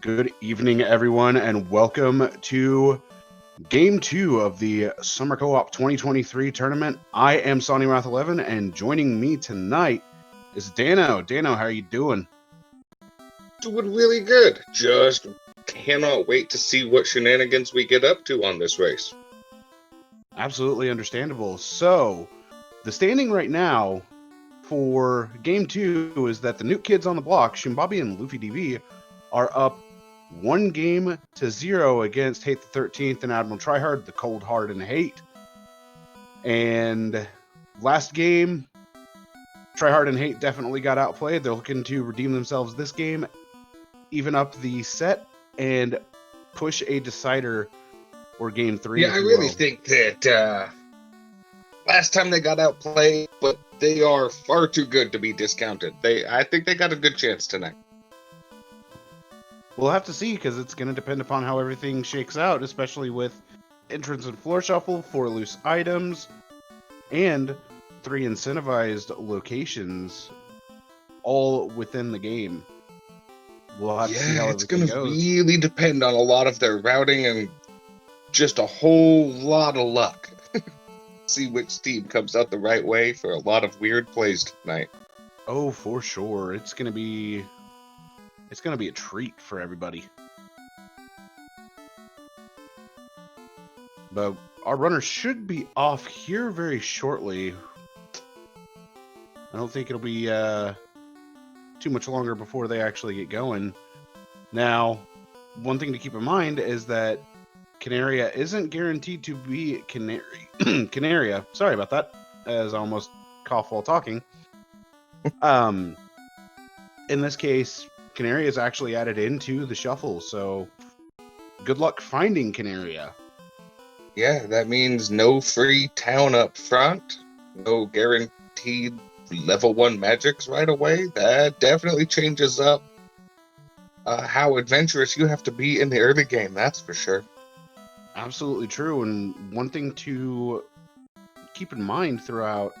Good evening, everyone, and welcome to Game 2 of the Summer Co-op 2023 tournament. I am Sonny Roth 11, and joining me tonight is Dano. Dano, how are you doing? Doing really good. Just cannot wait to see what shenanigans we get up to on this race. Absolutely understandable. So, the standing right now for Game 2 is that the NUKE kids on the block, Shimbabi and Luffy DV, are up 1-0 against Hate the 13th and Admiral Tryhard, the Cold Hard and Hate. And last game, Tryhard and Hate definitely got outplayed. They're looking to redeem themselves this game, even up the set, and push a decider for Game 3. Yeah, I really think that last time they got outplayed, but they are far too good to be discounted. I think they got a good chance tonight. We'll have to see, because it's going to depend upon how everything shakes out, especially with entrance and floor shuffle, 4 loose items, and 3 incentivized locations, all within the game. We'll have to see how it's everything going to goes. really depend on a lot of their routing and just a whole lot of luck. See which team comes out the right way for a lot of weird plays tonight. Oh, for sure. It's gonna be a treat for everybody. But our runner should be off here very shortly. I don't think it'll be too much longer before they actually get going. Now, one thing to keep in mind is that Canaria isn't guaranteed to be Canaria. Sorry about that, as I almost cough while talking. In this case, Canaria is actually added into the shuffle, so good luck finding Canaria. Yeah, that means no free town up front, no guaranteed level 1 magics right away. That definitely changes up how adventurous you have to be in the early game, that's for sure. Absolutely true, and one thing to keep in mind throughout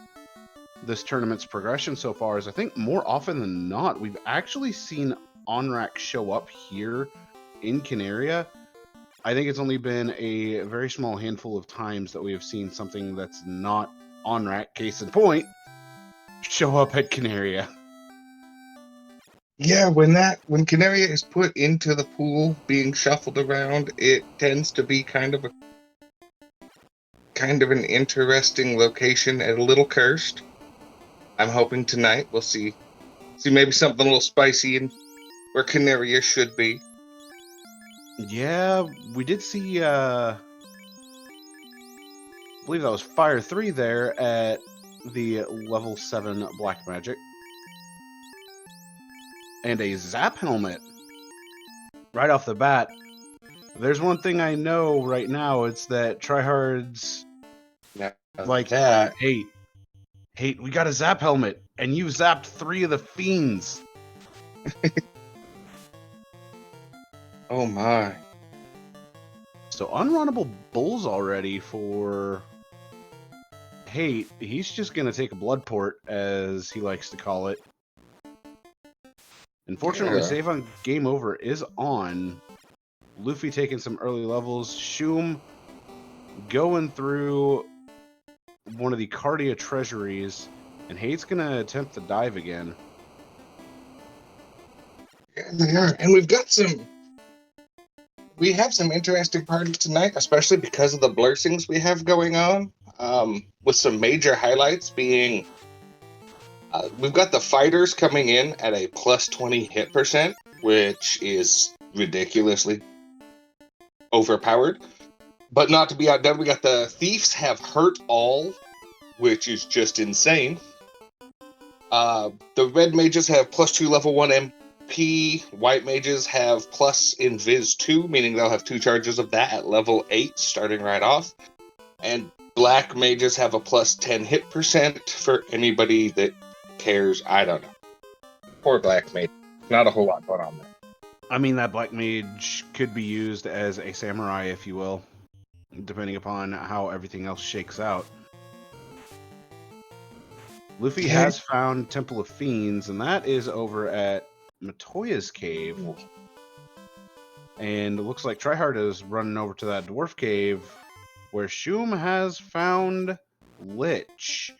this tournament's progression so far is I think more often than not, we've actually seen OnRack show up here in Canaria. I think it's only been a very small handful of times that we have seen something that's not OnRack, case in point, show up at Canaria. Yeah, when Canaria is put into the pool being shuffled around, it tends to be kind of an interesting location and a little cursed. I'm hoping tonight we'll see maybe something a little spicy and where Canaria should be. Yeah, we did see I believe that was Fire 3 there at the level 7 Black Magic. And a Zap helmet. Right off the bat. There's one thing I know right now, it's that Tryhard's like that. Hey, we got a Zap helmet, and you zapped 3 of the fiends. Oh my. So unrunnable bulls already for Hate. He's just gonna take a blood port, as he likes to call it. Unfortunately, save on game over is on. Luffy taking some early levels. Shum going through one of the Cardia treasuries, and Hate's gonna attempt to dive again. Yeah, they are. And we have some interesting parties tonight, especially because of the blurcings we have going on, with some major highlights being we've got the fighters coming in at a plus 20 hit percent, which is ridiculously overpowered. But not to be outdone, we got the thieves have hurt all, which is just insane. The red mages have plus 2 level 1 MP. White mages have plus Invis 2, meaning they'll have 2 charges of that at level 8, starting right off. And black mages have a plus 10 hit percent for anybody that cares. I don't know. Poor black mage. Not a whole lot going on there. I mean, that black mage could be used as a samurai, if you will, depending upon how everything else shakes out. Luffy has found Temple of Fiends, and that is over at Matoya's cave. And it looks like Tryhard is running over to that dwarf cave where Shum has found Lich.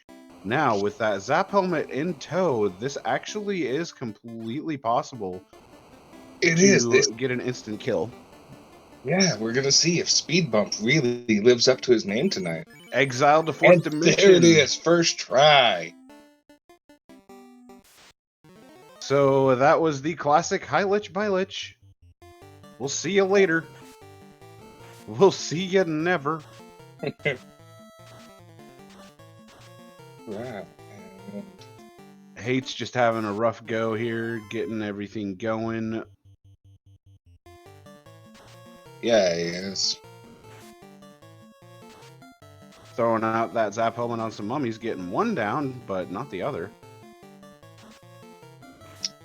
Now, with that Zap Helmet in tow, this actually is completely possible It is. to get an instant kill. Yeah, we're gonna see if Speed Bump really lives up to his name tonight. Exiled to 4th And dimension. there it is, first try. So that was the classic Hi Lich by Lich. We'll see you later. We'll see you never. Right. Hate's just having a rough go here, getting everything going. Yeah, he is. Throwing out that Zap Helmet on some mummies, getting one down, but not the other.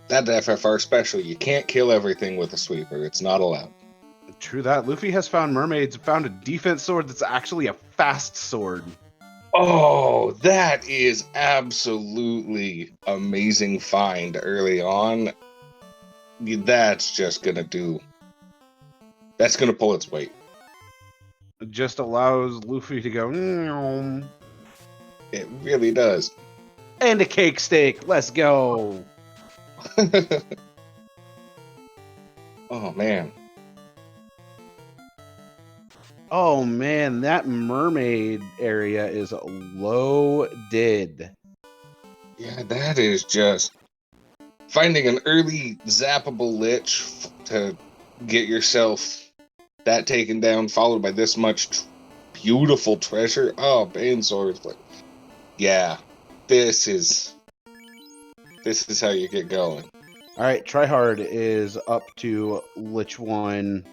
That FFR special, you can't kill everything with a sweeper. It's not allowed. True that. Luffy has found mermaids, found a defense sword that's actually a fast sword. Oh, that is absolutely amazing find early on. That's just gonna do. That's gonna pull its weight. It just allows Luffy to go, "Meow." It really does. And a cake steak. Let's go. Oh man. Oh man, that mermaid area is loaded. Yeah, that is just finding an early zappable lich to get yourself that taken down, followed by this much beautiful treasure. Oh, Bane Swords. Like, yeah, this is how you get going. All right, Tryhard is up to Lich 1.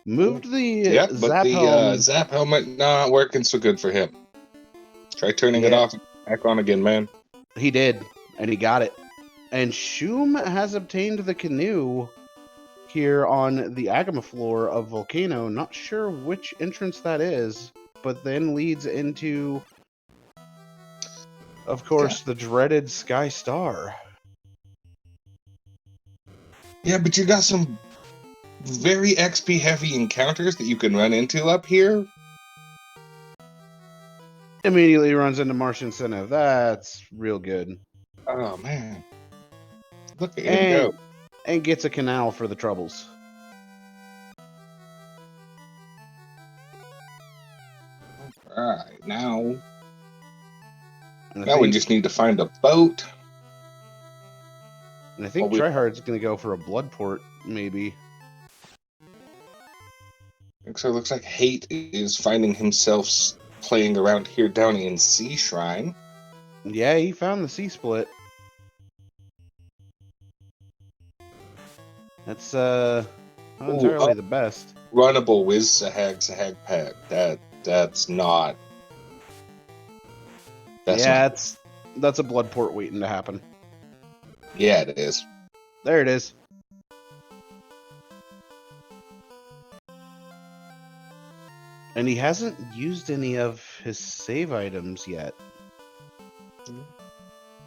Moved the Yep, but Zap the Helm. Zap helmet not working so good for him. Try turning it Yeah. off and back on again, man. He did, and he got it. And Shum has obtained the canoe here on the Agama floor of Volcano. Not sure which entrance that is, but then leads into, of course, the dreaded Sky Star. Yeah, but you got some very XP heavy encounters that you can run into up here. Immediately runs into Martian Incentive. That's real good. Oh man, look at him go! And gets a canal for the troubles. All right, now And we just need to find a boat. And I think Tryhard's going to go for a blood port, maybe. So it looks like Hate is finding himself playing around here down in Sea Shrine. Yeah, he found the sea split. That's not entirely the best. Runnable whiz sahag pack. That's not. That's a blood port waiting to happen. Yeah, it is. There it is. And he hasn't used any of his save items yet.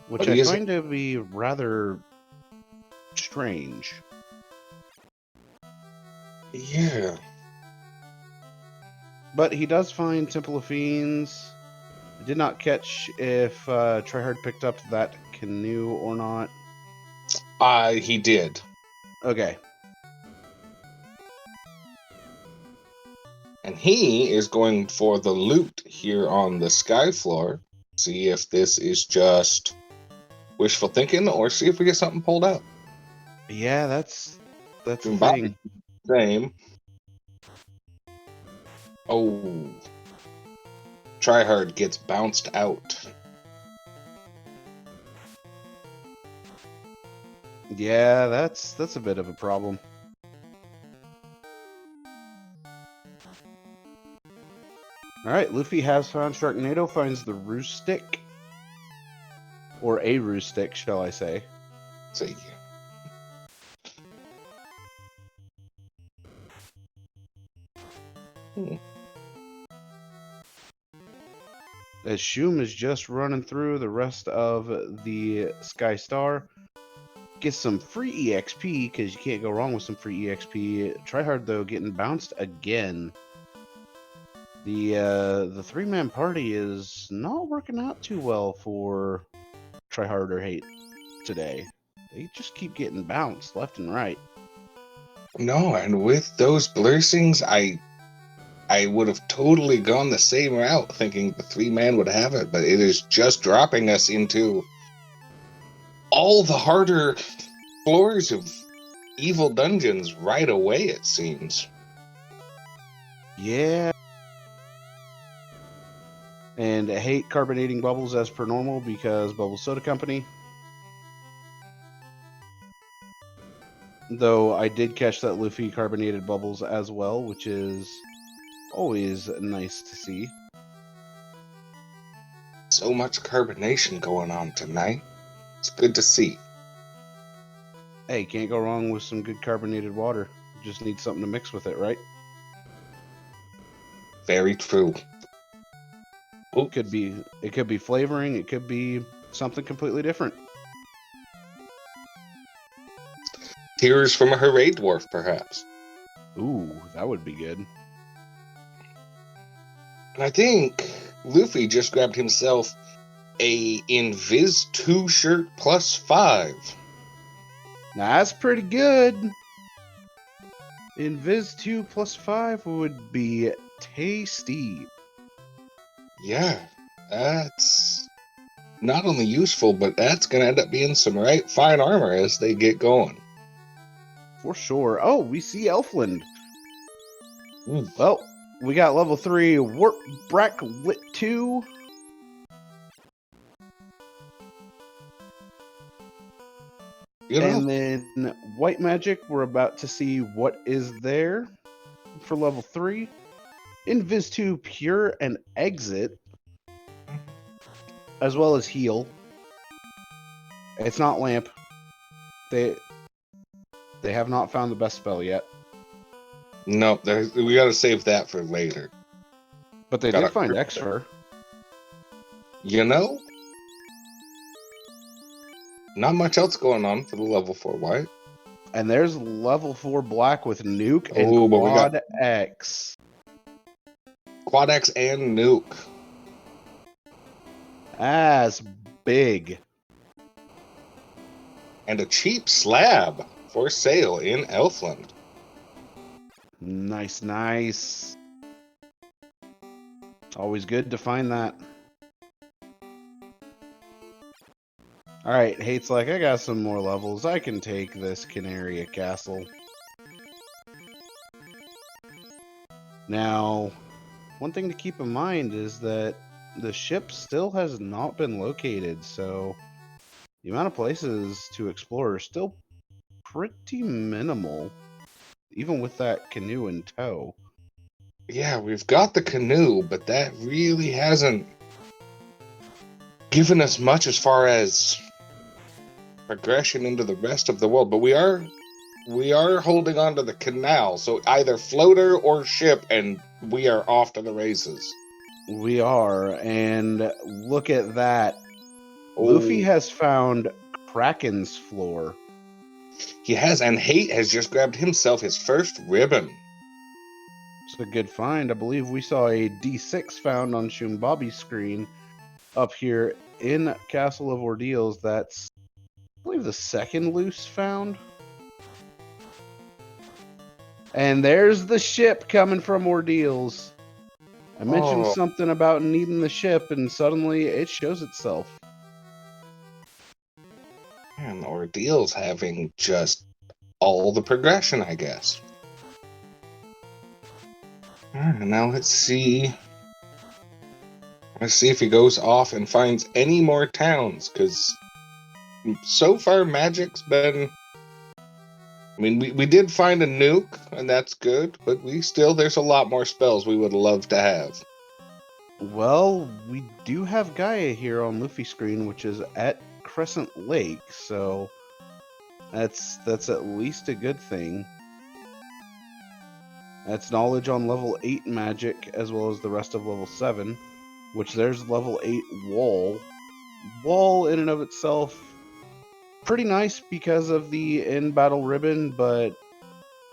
Which I find to be rather strange. Yeah. But he does find Temple of Fiends. I did not catch if Tryhard picked up that canoe or not. He did. Okay. And he is going for the loot here on the sky floor. See if this is just wishful thinking, or see if we get something pulled out. Yeah, that's the thing. Same. Oh. Tryhard gets bounced out. Yeah, that's a bit of a problem. Alright, Luffy has found Sharknado, finds the roost stick. Or a roost stick, shall I say. See. As Shum is just running through the rest of the Sky Star. get some free EXP, because you can't go wrong with some free EXP. Tryhard, though, getting bounced again. The three-man party is not working out too well for Tryhard or Hate today. They just keep getting bounced left and right. No, and with those blessings, I would have totally gone the same route, thinking the three-man would have it, but it is just dropping us into all the harder floors of evil dungeons right away, it seems. Yeah. And I hate carbonating bubbles as per normal because Bubble Soda Company. Though I did catch that Luffy carbonated bubbles as well, which is always nice to see. So much carbonation going on tonight. It's good to see. Hey, can't go wrong with some good carbonated water. Just need something to mix with it, right? Very true. It could be flavoring, it could be something completely different. Tears from a Hooray Dwarf, perhaps. Ooh, that would be good. And I think Luffy just grabbed himself a Invis 2 shirt +5. Now that's pretty good. Invis 2 +5 would be tasty. Yeah, that's not only useful, but that's going to end up being some right fine armor as they get going. For sure. Oh, we see Elfland. Mm. Well, we got level 3 Warp Brack Lit 2. And then White Magic, we're about to see what is there for level 3. Invis 2 Pure and Exit, as well as Heal. It's not Lamp. They have not found the best spell yet. No, we got to save that for later. But they did find Exfer. You know, not much else going on for the level 4 white. And there's level 4 black with Nuke and Quad X. Quad X and Nuke. That's big. And a cheap slab for sale in Elfland. Nice, nice. Always good to find that. Alright, Hate's like, I got some more levels. I can take this Canaria Castle. Now, one thing to keep in mind is that the ship still has not been located, so the amount of places to explore are still pretty minimal, even with that canoe in tow. Yeah, we've got the canoe, but that really hasn't given us much as far as progression into the rest of the world. But we are holding on to the canal, so either floater or ship, and we are off to the races. We are, and look at that. Oh. Luffy has found Kraken's floor. He has, and Hate has just grabbed himself his first ribbon. It's a good find. I believe we saw a D6 found on Shumbabi's screen up here in Castle of Ordeals. That's, I believe, the second loose found. And there's the ship coming from Ordeals. I mentioned something about needing the ship, and suddenly it shows itself. And Ordeals having just all the progression, I guess. Alright, now let's see. Let's see if he goes off and finds any more towns, because so far Magic's been... I mean, we did find a nuke, and that's good, but there's a lot more spells we would love to have. Well, we do have Gaia here on Luffy's screen, which is at Crescent Lake, so that's at least a good thing. That's knowledge on level 8 magic, as well as the rest of level 7, which there's level 8 wall. Wall in and of itself, pretty nice because of the in-battle ribbon, but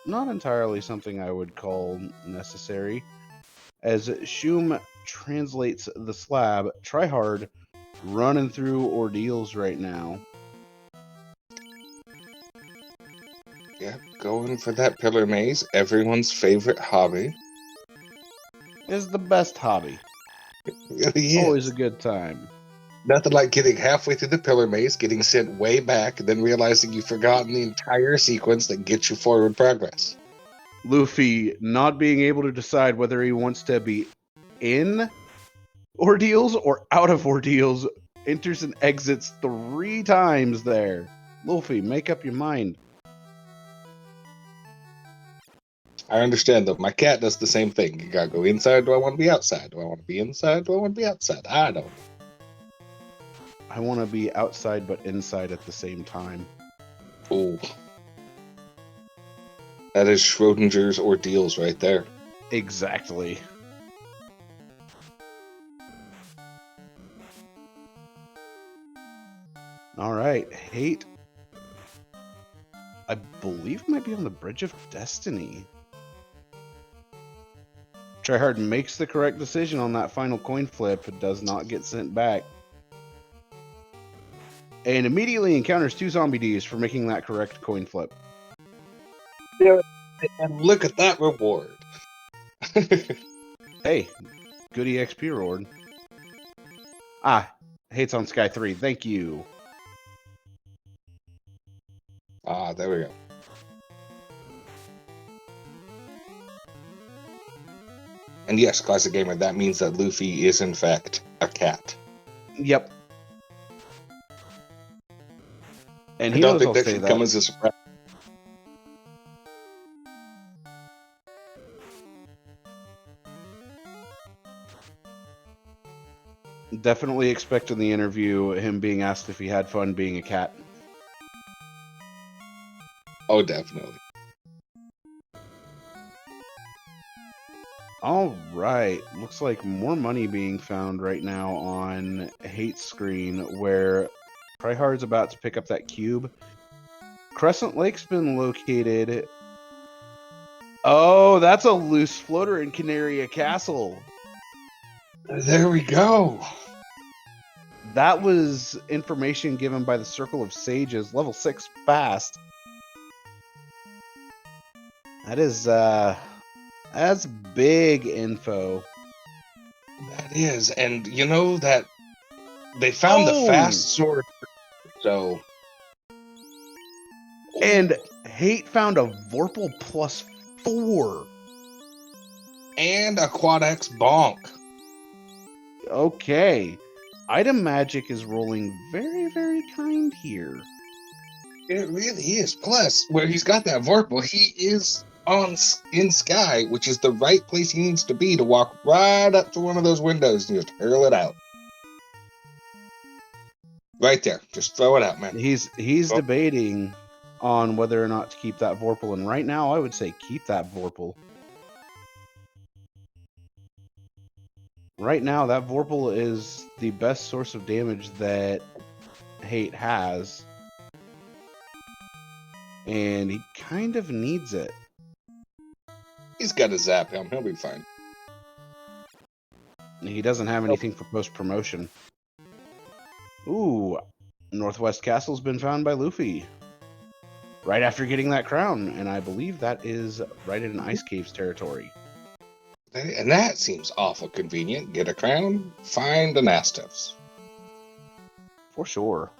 not entirely something I would call necessary. As Shum translates the slab, try hard, running through ordeals right now. Yeah, going for that pillar maze, everyone's favorite hobby. Is the best hobby. It really Always is. a good time. Nothing like getting halfway through the pillar maze, getting sent way back, and then realizing you've forgotten the entire sequence that gets you forward progress. Luffy not being able to decide whether he wants to be in ordeals or out of ordeals, enters and exits 3 times there. Luffy, make up your mind. I understand, though. My cat does the same thing. You gotta go inside. Do I want to be outside? Do I want to be inside? Do I want to be outside? I don't. I want to be outside but inside at the same time. Ooh. That is Schrodinger's ordeals right there. Exactly. All right, Hate. I believe might be on the Bridge of Destiny. Tryhard makes the correct decision on that final coin flip. It does not get sent back. And immediately encounters 2 zombie Ds for making that correct coin flip. Yeah, and look at that reward. Hey, good EXP reward. Ah, Hate's on Sky 3. Thank you. Ah, there we go. And yes, Classic Gamer, that means that Luffy is in fact a cat. Yep. And I he don't knows think I'll that say should that. come as a surprise. Definitely expect in the interview him being asked if he had fun being a cat. Oh, definitely. All right. Looks like more money being found right now on Hate's screen where Tryhard's about to pick up that cube. Crescent Lake's been located. Oh, that's a loose floater in Canaria Castle. There we go. That was information given by the Circle of Sages, level 6 fast. That is, that's big info. That is, and you know that they found the fast sword, so. And Hate found a Vorpal +4. And a Quad X bonk. Okay. Item magic is rolling very, very kind here. It really is. Plus, where he's got that Vorpal, he is in Sky, which is the right place he needs to be to walk right up to one of those windows and just hurl it out. Right there. Just throw it out, man. He's debating on whether or not to keep that Vorpal, and right now I would say keep that Vorpal. Right now, that Vorpal is the best source of damage that Hate has. And he kind of needs it. He's got a zap him. He'll be fine. He doesn't have anything for post-promotion. Ooh, Northwest Castle's been found by Luffy. Right after getting that crown, and I believe that is right in Ice Cave's territory. And that seems awful convenient. Get a crown, find an Astos. For sure.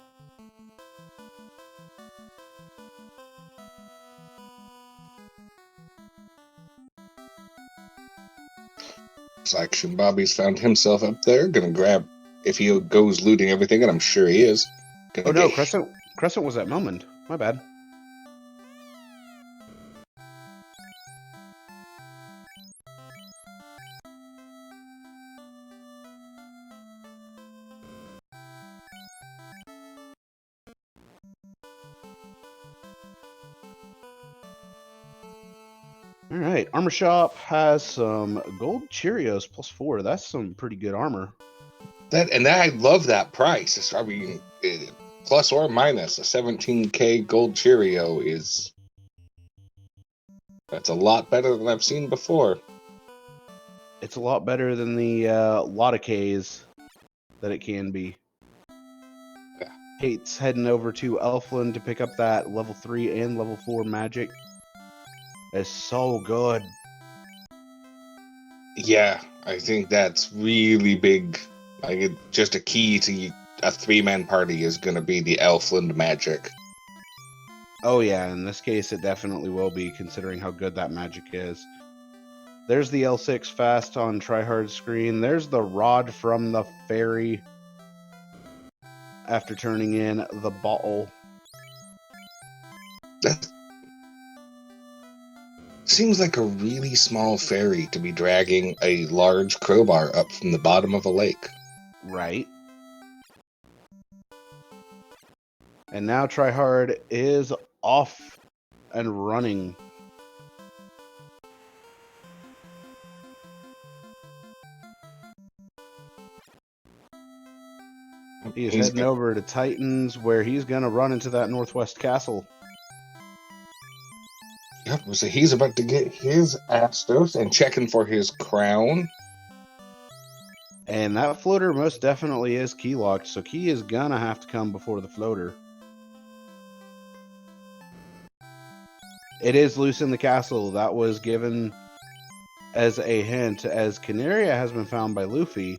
Looks like Shimbobby's found himself up there. Gonna grab, if he goes looting everything, and I'm sure he is. Oh no, Crescent was at Melmond. My bad. All right, Armor Shop has some gold Cheerios +4. That's some pretty good armor. I love that price. I mean, plus or minus a 17k gold Cheerio that's a lot better than I've seen before. It's a lot better than the lot of Ks that it can be. Yeah. Hate's heading over to Elfland to pick up that level 3 and level 4 magic. It's so good. Yeah, I think that's really big. Like, just a key to a 3-man party is going to be the Elfland magic. Oh yeah, in this case it definitely will be, considering how good that magic is. There's the L6 fast on tryhard screen. There's the rod from the fairy after turning in the bottle. That seems like a really small fairy to be dragging a large crowbar up from the bottom of a lake. Right. And now tryhard is off and running. He's heading over to Titans, where he's going to run into that northwest castle. Yep, so he's about to get his Astos and checking for his crown. And that floater most definitely is key locked, so key is going to have to come before the floater. It is loose in the castle. That was given as a hint, as Canaria has been found by Luffy.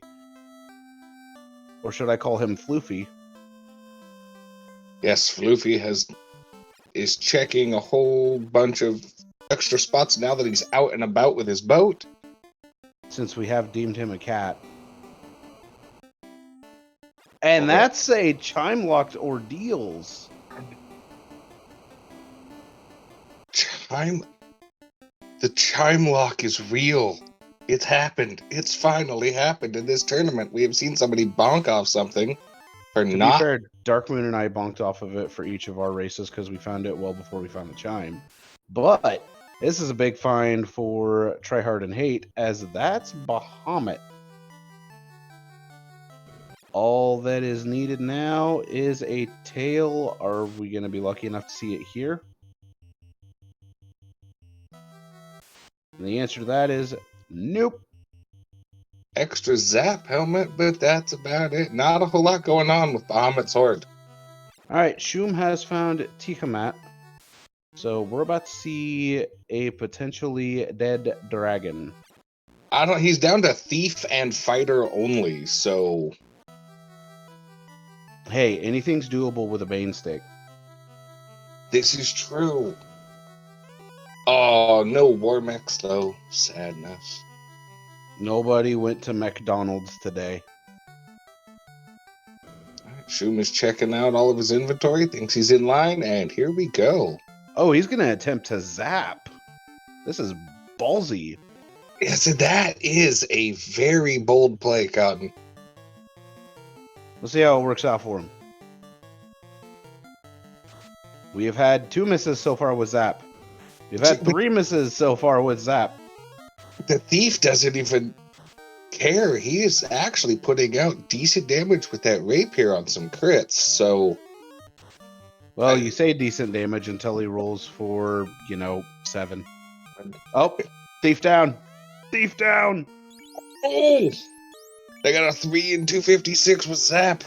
Or should I call him Floofy? Yes, Luffy is checking a whole bunch of extra spots now that he's out and about with his boat. Since we have deemed him a cat. And that's a chime-locked ordeals. The chime lock is real. It's happened. It's finally happened in this tournament. We have seen somebody bonk off something for To not. be fair, Darkmoon and I bonked off of it for each of our races because we found it well before we found the chime. But this is a big find for Tryhard and Hate, as that's Bahamut. All that is needed now is a tail. Are we going to be lucky enough to see it here? And the answer to that is nope. Extra zap helmet, but that's about it. Not a whole lot going on with Bahamut's horde. Alright, Shum has found Tiamat. So we're about to see a potentially dead dragon. He's down to thief and fighter only, so. Hey, anything's doable with a Bane stick. This is true. Oh, no War Mechs though. Sadness. Nobody went to McDonald's today. Shum is checking out all of his inventory, thinks he's in line, and here we go. Oh, he's going to attempt to zap. This is ballsy. Yes, that is a very bold play, Cotton. Let's see how it works out for him. We have had 2 misses so far with zap. We've had 3 misses so far with zap. The thief doesn't even care. He is actually putting out decent damage with that rapier on some crits, so. Well, you say decent damage until he rolls for, 7. Oh, thief down. Thief down. Oh! They got a 3 and 256 with zap.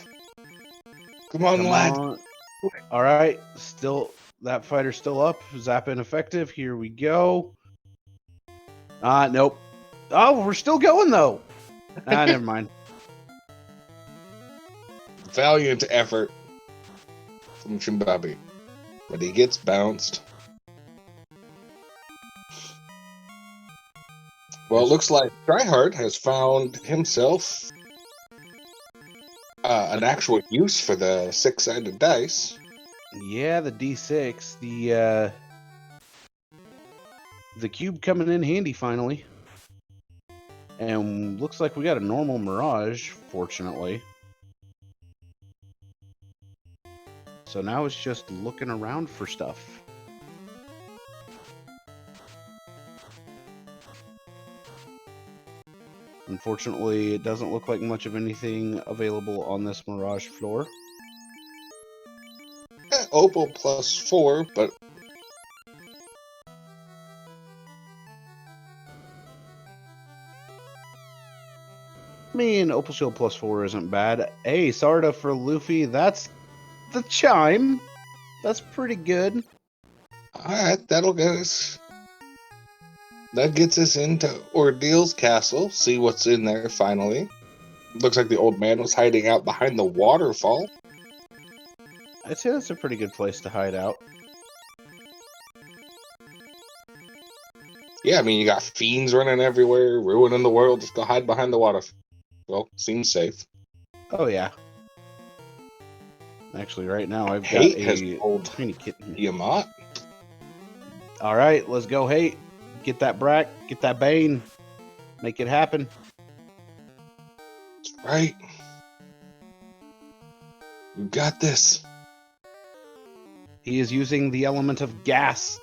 Come on, lad. All right, still that fighter's still up. Zap ineffective. Here we go. Nope. Oh, we're still going though. Never mind. Valiant effort from Shimbabi, but he gets bounced. Well, it looks like Tryhard has found himself an actual use for the 6-sided dice. Yeah, the D6, the cube coming in handy finally. And looks like we got a normal Mirage, fortunately. So now it's just looking around for stuff. Unfortunately, it doesn't look like much of anything available on this Mirage floor. Opal +4, but I mean, Opal Shield +4 isn't bad. Hey, Sarda for Luffy. That's the chime. That's pretty good. alright, that'll get us. That gets us into Ordeal's castle. See what's in there finally. Looks like the old man was hiding out behind the waterfall. I'd say that's a pretty good place to hide out. Yeah, I mean, you got fiends running everywhere, ruining the world. Just go hide behind the waterfall. Well, seems safe. Oh, yeah. Actually, right now I've got Hate has a pulled tiny kitten. Yamat. All right, let's go, Hate. Get that Brack, get that Bane. Make it happen. That's right. You got this. He is using the element of gas.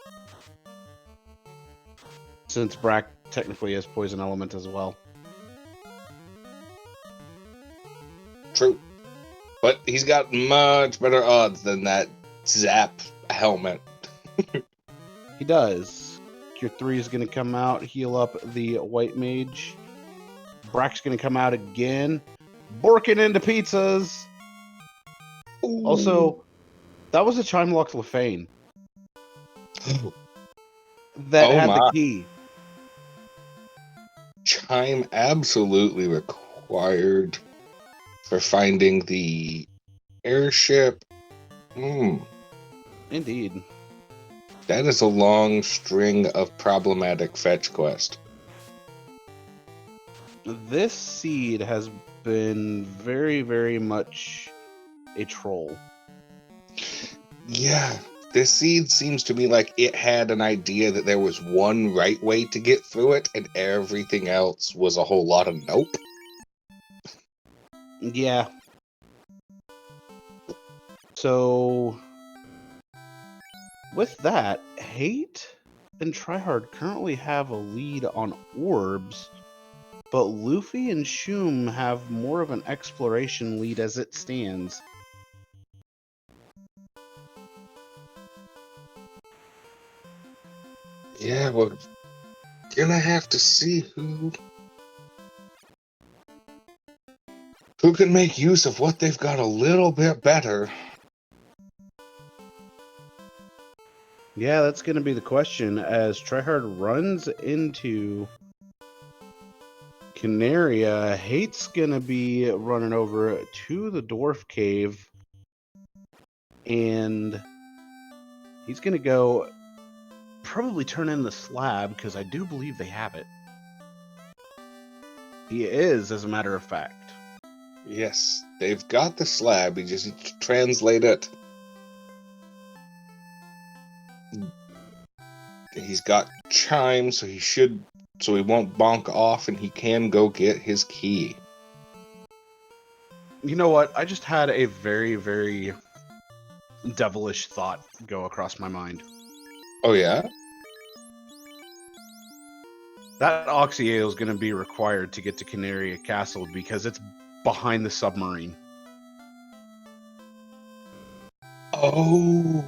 Since Brack technically has poison element as well. True. But he's got much better odds than that Zap helmet. He does. Cure 3 is going to come out, heal up the White Mage. Brack's going to come out again. Borking into pizzas. Ooh. Also, that was a Chime Locked Lefane. That had the key. Chime absolutely required for finding the airship. Indeed. That is a long string of problematic fetch quest. This seed has been very, very much a troll. Yeah, this seed seems to me like it had an idea that there was one right way to get through it, and everything else was a whole lot of nope. Yeah. So, with that, Hate and Tryhard currently have a lead on orbs, but Luffy and Shum have more of an exploration lead as it stands. Yeah, we're gonna have to see who can make use of what they've got a little bit better. Yeah, that's going to be the question as Tryhard runs into Canaria. Hate's going to be running over to the Dwarf Cave, and he's going to go probably turn in the slab because I do believe they have it. He is, as a matter of fact. Yes, they've got the slab. You just need to translate it. He's got chime, so he won't bonk off, and he can go get his key. You know what? I just had a very, very devilish thought go across my mind. Oh, yeah? That Oxyale is going to be required to get to Canaria Castle because it's behind the submarine. Oh.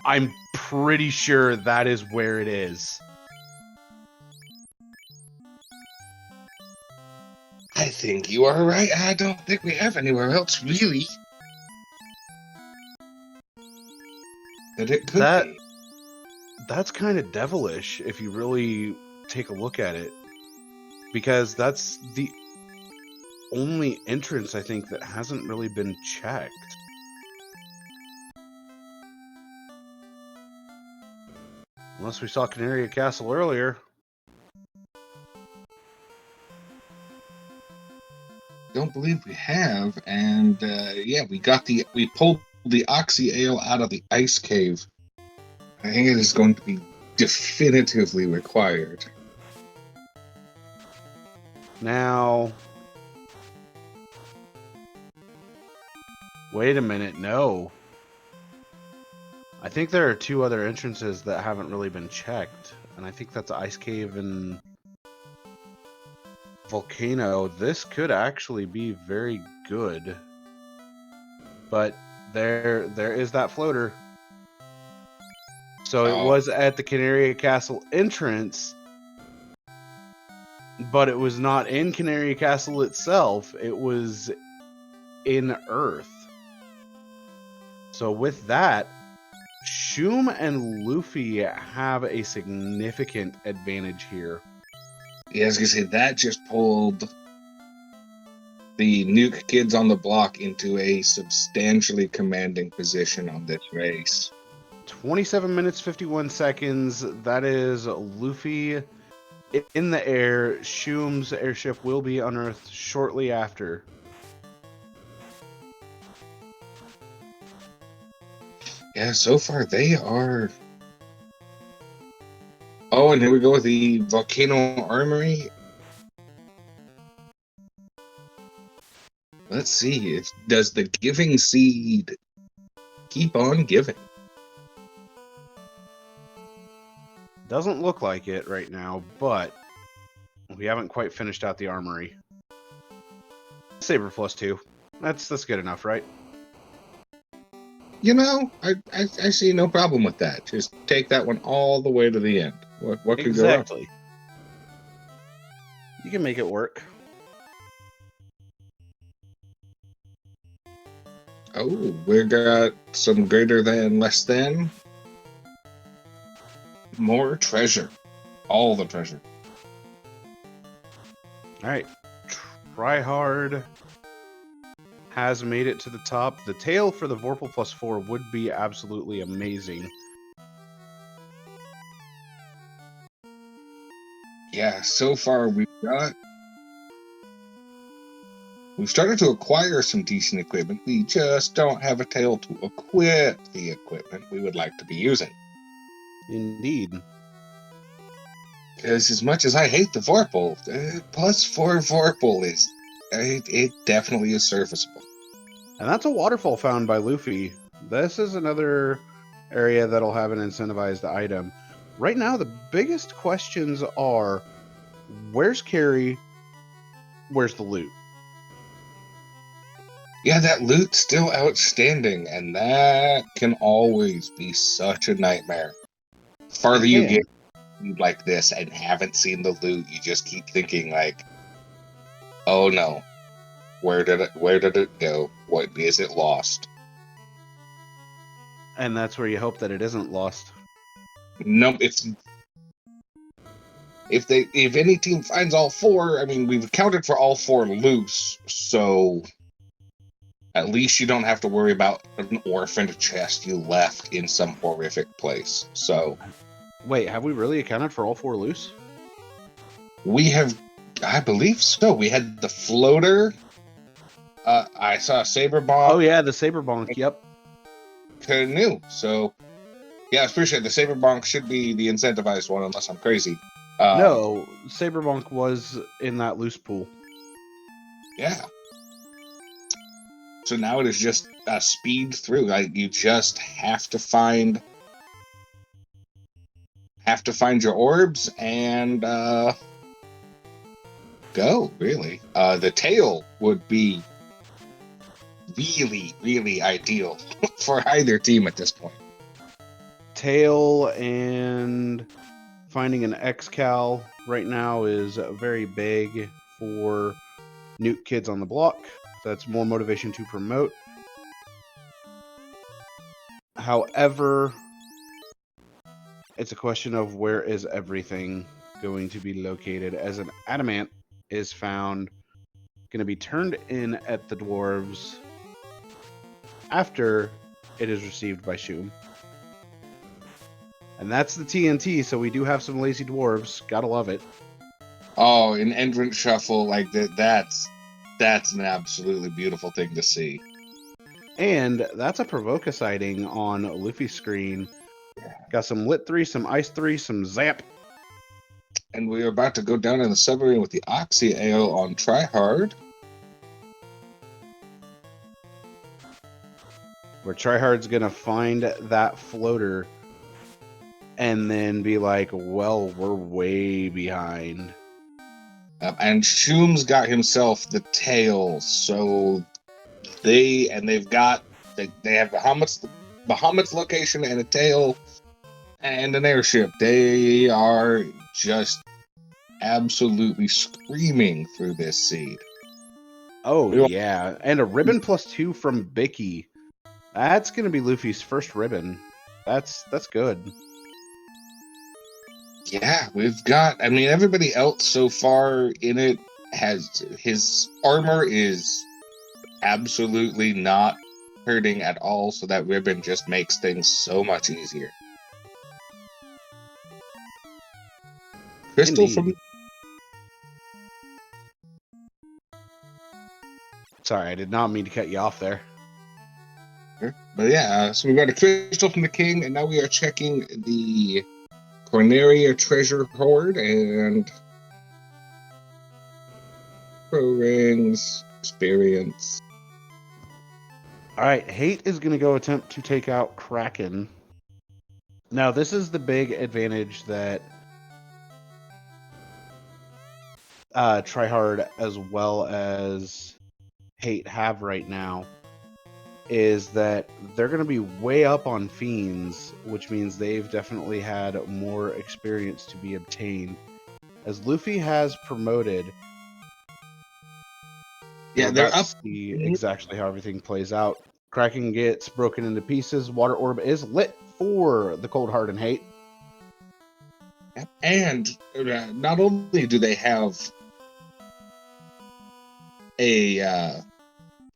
I'm pretty sure that is where it is. I think you are right. I don't think we have anywhere else, really. That it could be. That's kind of devilish if you really take a look at it. Because that's the only entrance, I think, that hasn't really been checked. Unless we saw Canaria Castle earlier. Don't believe we have, and yeah, we pulled the Oxy Ale out of the ice cave. I think it is going to be definitively required. Now, wait a minute, no. I think there are two other entrances that haven't really been checked, and I think that's Ice Cave and Volcano. This could actually be very good, but There is that floater. So it Oh. was at the Canary Castle entrance, but it was not in Canary Castle itself. It was in Earth. So with that, Shum and Luffy have a significant advantage here. Yeah, I was gonna say that just pulled the Nuke kids on the block into a substantially commanding position on this race. 27 minutes 51 seconds. That is Luffy in the air. Shum's airship will be unearthed shortly after. Yeah, so far they are. Oh, and here we go with the Volcano Armory. Let's see, does the giving seed keep on giving? Doesn't look like it right now, but we haven't quite finished out the armory. Saber +2. That's good enough, right? You know, I see no problem with that. Just take that one all the way to the end. What could go wrong? Exactly. You can make it work. Oh, we got some greater than, less than. More treasure. All the treasure. All right. Try hard has made it to the top. The tail for the Vorpal +4 would be absolutely amazing. Yeah, so far we've started to acquire some decent equipment. We just don't have a tail to equip the equipment we would like to be using. Indeed. Because as much as I hate the Vorpal, +4 Vorpal is it definitely is serviceable. And that's a waterfall found by Luffy. This is another area that'll have an incentivized item. Right now, the biggest questions are, where's Carrie? Where's the loot? Yeah, that loot's still outstanding, and that can always be such a nightmare. Farther you get like this and haven't seen the loot, you just keep thinking like, oh no, where did it go? What is it lost? And that's where you hope that it isn't lost. No, if any team finds all four, I mean, we've accounted for all four loose, so at least you don't have to worry about an orphaned chest you left in some horrific place. So, wait, have we really accounted for all four loose? We have, I believe so. We had the floater. I saw a saber bonk. Oh yeah, the saber bonk. Yep. Canoe. So, yeah, I was pretty sure the saber bonk should be the incentivized one, unless I'm crazy. No, saber bonk was in that loose pool. Yeah. So now it is just a speed through. Like you just have to find your orbs and go. Really, the tail would be really, really ideal for either team at this point. Tail and finding an X-Cal right now is very big for Nuke kids on the block. That's more motivation to promote. However, it's a question of where is everything going to be located, as an adamant is found going to be turned in at the dwarves after it is received by Shum. And that's the TNT, so we do have some lazy dwarves. Gotta love it. Oh, an entrant shuffle like that's an absolutely beautiful thing to see. And that's a Provoca sighting on Luffy's screen. Got some Lit 3, some Ice 3, some Zap. And we are about to go down in the submarine with the Oxy Ale on Tryhard. Where Tryhard's going to find that floater and then be like, well, we're way behind. And Shum's got himself the tail, so they've got They have Bahamut's location and a tail and an airship. They are just absolutely screaming through this seed. Oh, yeah. And a ribbon +2 from Bicky. That's going to be Luffy's first ribbon. That's good. Yeah, we've got. I mean, everybody else so far in it has his armor is absolutely not hurting at all, so that ribbon just makes things so much easier. Crystal Indeed. Sorry, I did not mean to cut you off there. But yeah, so we got a crystal from the king, and now we are checking the Corneria treasure hoard and pro rings, experience. All right, Hate is going to go attempt to take out Kraken. Now, this is the big advantage that Tryhard as well as Hate have right now, is that they're going to be way up on Fiends, which means they've definitely had more experience to be obtained. As Luffy has promoted, Yeah, they're up. See exactly how everything plays out. Kraken gets broken into pieces. Water Orb is lit for the Cold Heart and Hate. And not only do they have an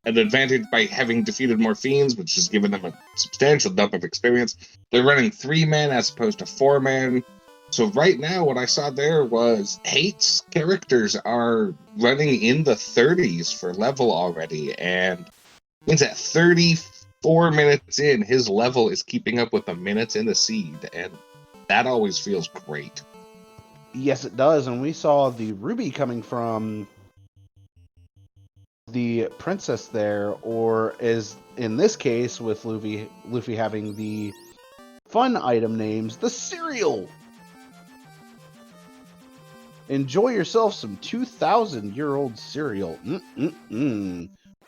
advantage by having defeated more fiends, which has given them a substantial dump of experience, they're running 3 men as opposed to 4 men. So right now, what I saw there was Hate's characters are running in the 30s for level already, and means at 34 minutes in, his level is keeping up with the minutes in the seed, and that always feels great. Yes, it does. And we saw the Ruby coming from the princess there, or is in this case with Luffy having the fun item names, the cereal. Enjoy yourself some 2,000-year-old cereal.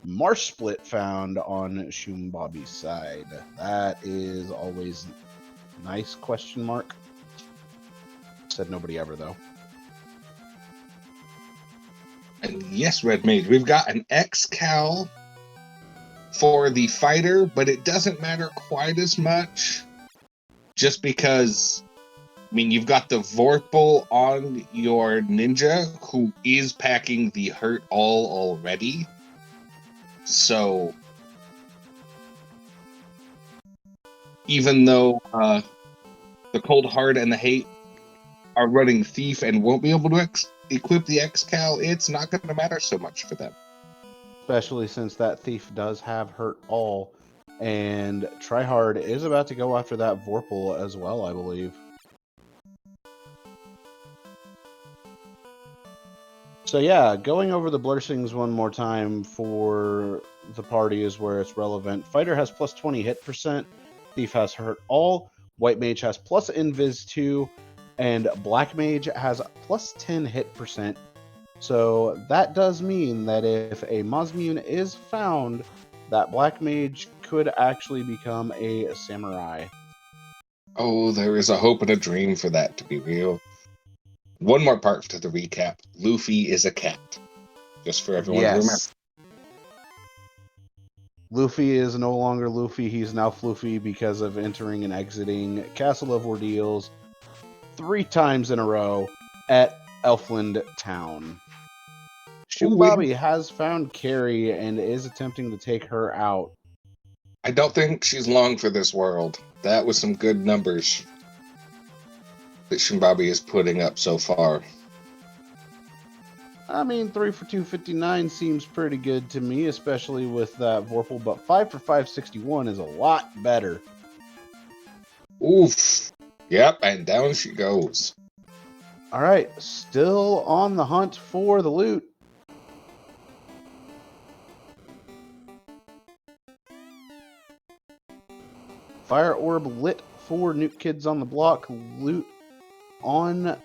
Marsh split found on Shumbabi's side. That is always nice, question mark. Said nobody ever, though. And yes, Red Mage, we've got an X-Cal for the fighter, but it doesn't matter quite as much just because, I mean, you've got the Vorpal on your ninja who is packing the Hurt All already. So, even though the Cold Heart and the Hate are running Thief and won't be able to equip the X-Cal, it's not going to matter so much for them. Especially since that Thief does have Hurt All, and Tryhard is about to go after that Vorpal as well, I believe. So yeah, going over the blessings one more time for the party is where it's relevant. Fighter has plus 20 hit percent, Thief has Hurt All, White Mage has plus Invis 2, and Black Mage has plus 10 hit percent. So that does mean that if a Mazmune is found, that Black Mage could actually become a samurai. Oh, there is a hope and a dream for that to be real. One more part to the recap. Luffy is a cat. Just for everyone to remember. Luffy is no longer Luffy. He's now Floofy because of entering and exiting Castle of Ordeals 3 times in a row at Elfland Town. Shumbabi has found Carrie and is attempting to take her out. I don't think she's long for this world. That was some good numbers that Shumbabi is putting up so far. I mean, 3 for 259 seems pretty good to me, especially with that Vorpal, but 5 for 561 is a lot better. Oof. Yep, and down she goes. All right, still on the hunt for the loot. Fire Orb lit for Nuke Kids on the block. Loot on...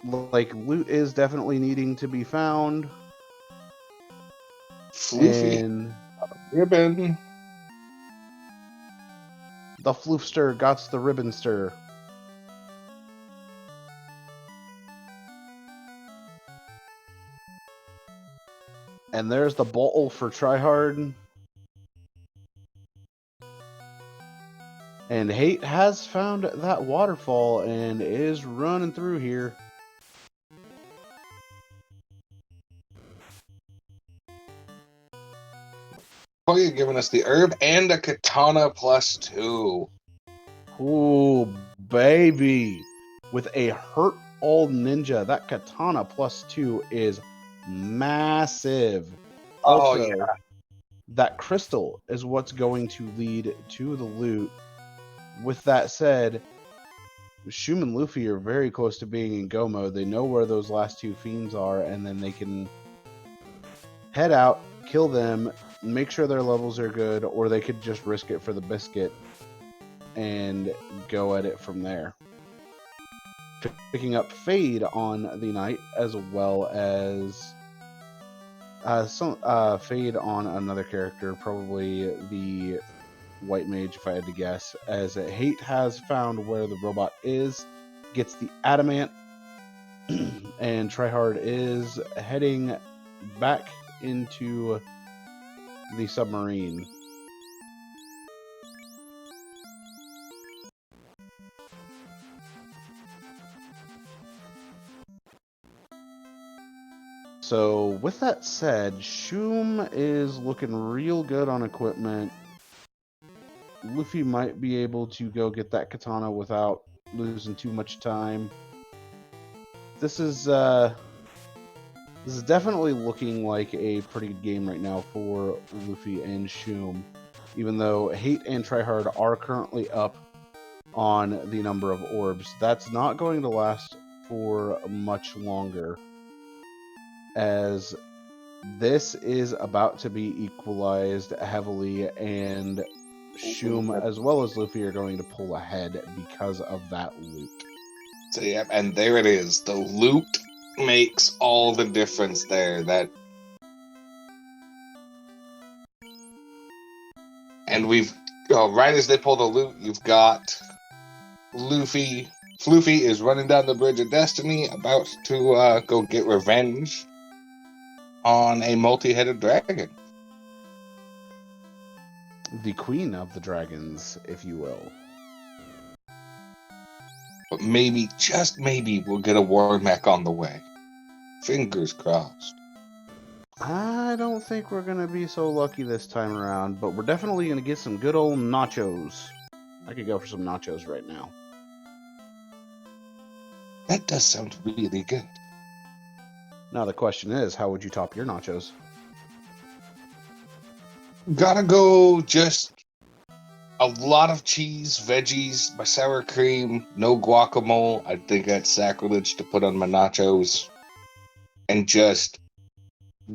Loot is definitely needing to be found. Floofy. And Ribbon. the floofster got the ribbonster. And there's the bottle for Tryhard. And Hate has found that waterfall and is running through here. Koya giving us the herb and a katana +2. Ooh, baby. With a hurt old ninja, that katana +2 is massive. Also, yeah. that crystal is what's going to lead to the loot. With that said, Shum and Luffy are very close to being in go mode. They know where those last two fiends are, and then they can head out, kill them, make sure their levels are good, or they could just risk it for the biscuit and go at it from there. Picking up Fade on the night, as well as Fade on another character, probably the White Mage, if I had to guess, as Hate has found where the robot is, gets the adamant, and Tryhard is heading back into the submarine. So with that said, Shum is looking real good on equipment. Luffy might be able to go get that katana without losing too much time. This is definitely looking like a pretty good game right now for Luffy and Shum, even though Hate and Tryhard are currently up on the number of orbs. That's not going to last for much longer, as this is about to be equalized heavily, and Shum as well as Luffy are going to pull ahead because of that loot. So yeah, and there it is. The loot makes all the difference there. And we've right as they pull the loot, you've got Luffy. Floofy is running down the Bridge of Destiny, about to go get revenge on a multi-headed dragon. The queen of the dragons, if you will. But maybe, just maybe, we'll get a war mech on the way. Fingers crossed. I don't think we're going to be so lucky this time around, but we're definitely going to get some good old nachos. I could go for some nachos right now. That does sound really good. Now the question is, how would you top your nachos? Gotta go just a lot of cheese, veggies, my sour cream, no guacamole. I think that's sacrilege to put on my nachos. And just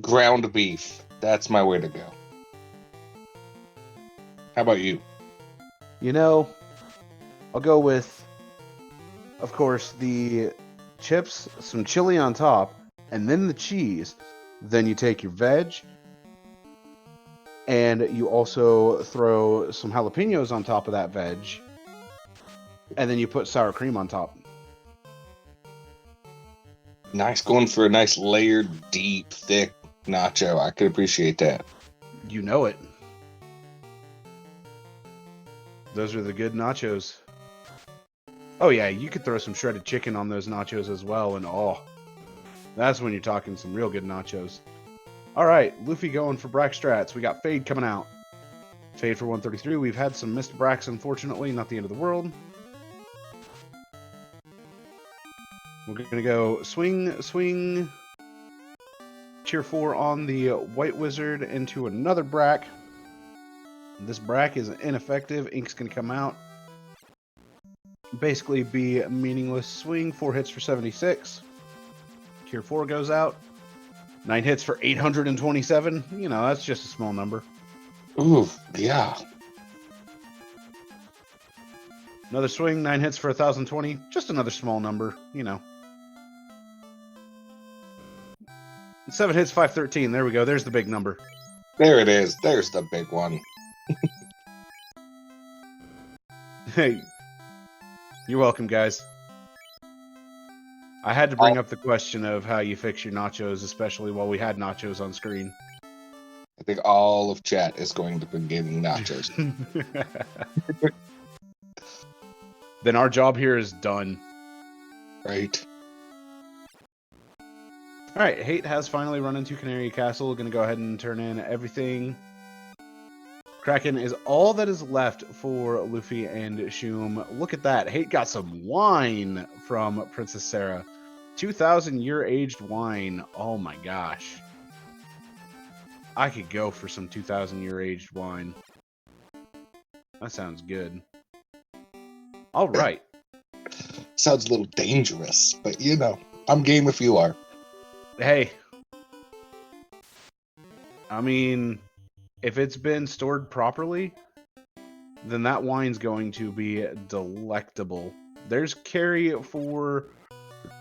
ground beef. That's my way to go. How about you? You know, I'll go with, of course, the chips, some chili on top, and then the cheese. Then you take your veg, and you also throw some jalapenos on top of that veg, and then you put sour cream on top. Nice, going for a nice layered, deep, thick nacho. I could appreciate that. You know it. Those are the good nachos. Oh yeah, you could throw some shredded chicken on those nachos as well, and oh, that's when you're talking some real good nachos. All right, Luffy going for Brack strats. We got Fade coming out. Fade for 133. We've had some missed Bracks, unfortunately. Not the end of the world. We're going to go swing, swing. Tier 4 on the White Wizard into another Brack. This Brack is ineffective. Ink's going to come out. Basically be meaningless. Swing, 4 hits for 76. Tier 4 goes out. 9 hits for 827. You know, that's just a small number. Ooh, yeah. Another swing, 9 hits for 1020. Just another small number, you know. 7 hits, 513. There we go. There's the big number. There it is. There's the big one. Hey, you're welcome, guys. I had to bring up the question of how you fix your nachos, especially while we had nachos on screen. I think all of chat is going to be getting nachos. Then our job here is done. Right. Alright, Hate has finally run into Canary Castle. Gonna go ahead and turn in everything. Kraken is all that is left for Luffy and Shum. Look at that. Hate got some wine from Princess Sarah. 2,000-year aged wine. Oh my gosh. I could go for some 2,000-year aged wine. That sounds good. All right. Sounds a little dangerous, but you know, I'm game if you are. Hey. I mean, if it's been stored properly, then that wine's going to be delectable. There's carry for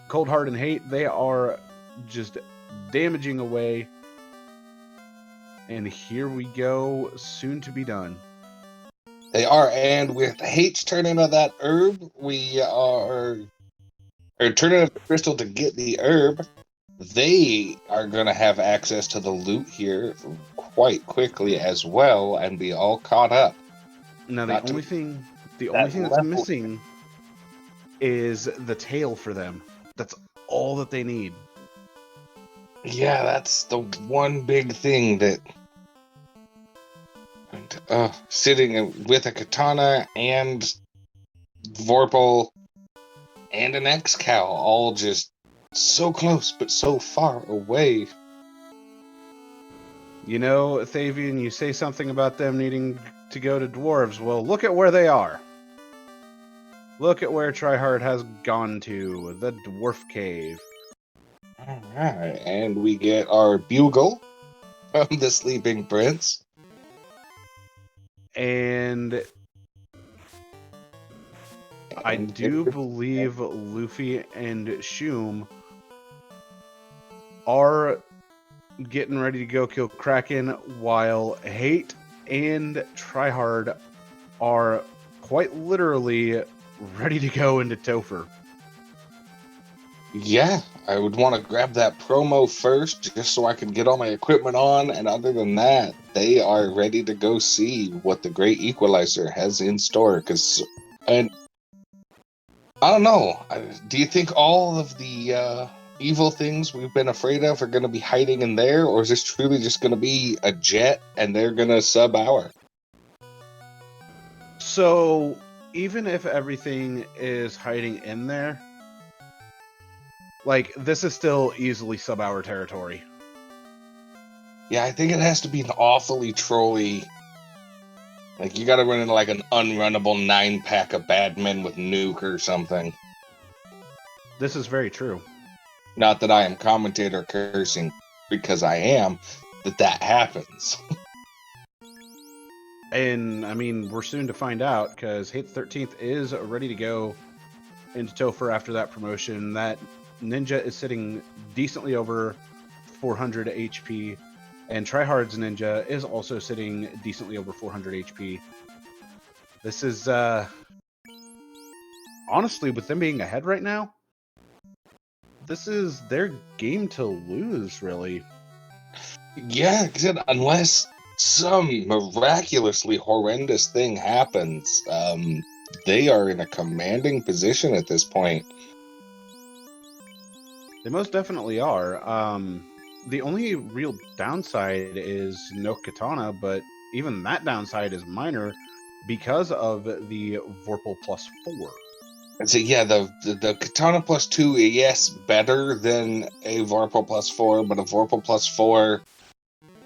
Cold Heart and Hate. They are just damaging away. And here we go, soon to be done. They are, and with Hate's turning of that herb, we are turning of the crystal to get the herb. They are going to have access to the loot here quite quickly as well, and be all caught up. Now the only thing that's missing is the tail for them. That's all that they need. Yeah, that's the one big thing that sitting with a katana and Vorpal and an X-Cow, all just so close but so far away. You know, Thavian, you say something about them needing to go to dwarves. Well, look at where they are. Look at where Tryhard has gone to, the dwarf cave. Alright, and we get our bugle from the Sleeping Prince. And I do believe Luffy and Shum are getting ready to go kill Kraken, while Hate and Tryhard are quite literally ready to go into Topher. Yeah, I would want to grab that promo first just so I can get all my equipment on, and other than that, they are ready to go see what the Great Equalizer has in store. And I don't know, do you think all of the evil things we've been afraid of are going to be hiding in there, or is this truly just going to be a jet and they're going to sub our? So, even if everything is hiding in there, like, this is still easily sub-hour territory. Yeah, I think it has to be an awfully trolly. Like, you gotta run into like an unrunnable 9-pack of bad men with NUKE or something. This is very true. Not that I am commentator cursing, because I am, that happens. And, I mean, we're soon to find out, because Hate 13th is ready to go into Topher after that promotion. That Ninja is sitting decently over 400 HP, and Tryhard's Ninja is also sitting decently over 400 HP. This is, honestly, with them being ahead right now, this is their game to lose, really. Yeah, unless some miraculously horrendous thing happens, they are in a commanding position at this point. They most definitely are. The only real downside is no katana, but even that downside is minor because of the Vorpal +4. And so yeah, the katana +2, yes, better than a Vorpal +4, but a Vorpal +4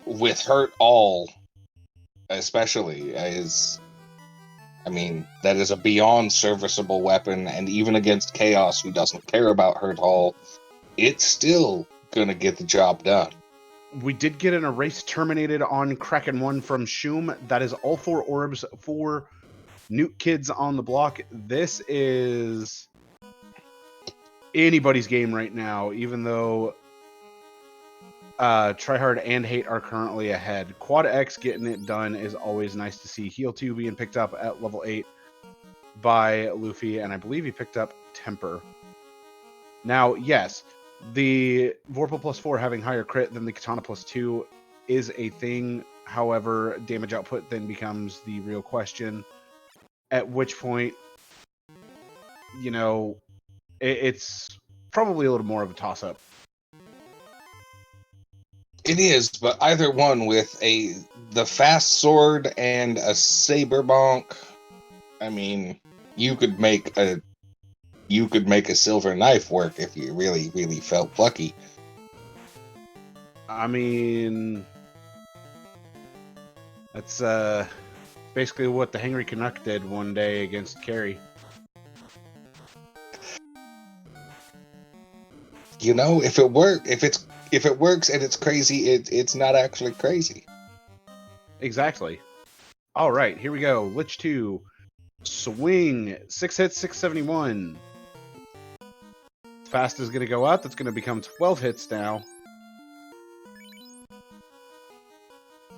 with hurt all, especially, is, I mean, that is a beyond serviceable weapon, and even against Chaos, who doesn't care about hurt all, it's still gonna get the job done. We did get an erase terminated on Kraken 1 from Shum. That is all 4 orbs for NUKE Kids on the block. This is anybody's game right now, even though Tryhard and Hate are currently ahead. Quad X getting it done is always nice to see. Heal 2 being picked up at level 8 by Luffy, and I believe he picked up Temper. Now, yes, the Vorpal plus 4 having higher crit than the Katana plus 2 is a thing. However, damage output then becomes the real question. At which point, you know, it's probably a little more of a toss-up. It is, but either one with the fast sword and a saber bonk, I mean, you could make a silver knife work if you really, really felt plucky. I mean, that's basically what the Hangry Canuck did one day against Carrie. You know, if it works and it's crazy, it's not actually crazy. Exactly. All right, here we go. Lich 2. Swing. 6 hits, 671. Fast is going to go up. That's going to become 12 hits now.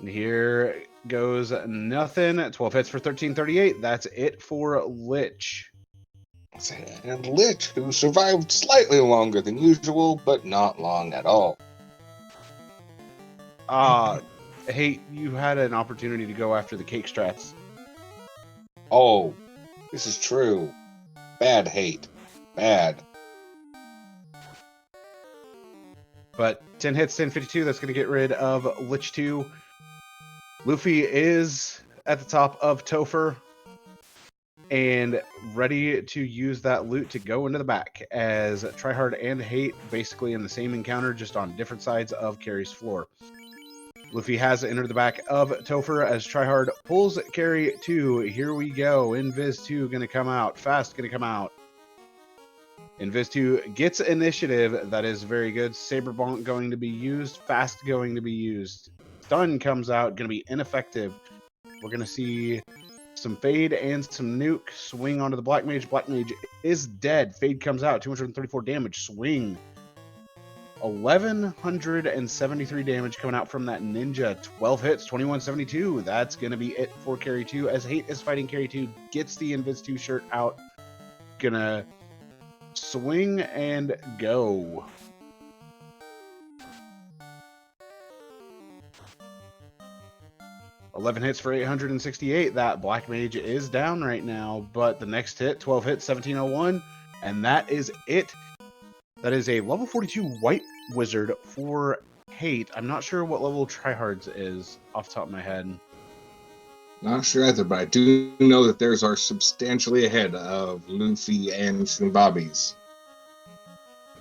And here goes nothing. 12 hits for 1338. That's it for Lich. And Lich, who survived slightly longer than usual, but not long at all. Hey, you had an opportunity to go after the cake strats. Oh, this is true. Bad Hate. Bad. But 10 hits, 1052. That's going to get rid of Lich 2. Luffy is at the top of Topher and ready to use that loot to go into the back, as Tryhard and Hate basically in the same encounter, just on different sides of Carrie's floor. Luffy has entered the back of Topher as Tryhard pulls Carrie 2. Here we go. Invis 2 going to come out. Fast going to come out. Invis 2 gets initiative. That is very good. Saber Bonk going to be used. Fast going to be used. Stun comes out. Going to be ineffective. We're going to see some Fade and some Nuke. Swing onto the Black Mage. Black Mage is dead. Fade comes out. 234 damage. Swing. 1173 damage coming out from that ninja. 12 hits. 2172. That's going to be it for Carry 2. As Hate is fighting Carry 2. Gets the Invis 2 shirt out. Gonna swing and go. $11 hits for 868. That Black Mage is down right now, but the next hit, 12 hits, 1701, and that is it. That is a level 42 White Wizard for Hate. I'm not sure what level Tryhard's is off the top of my head. Not sure either, but I do know that theirs are substantially ahead of Luffy and Shumbabi's.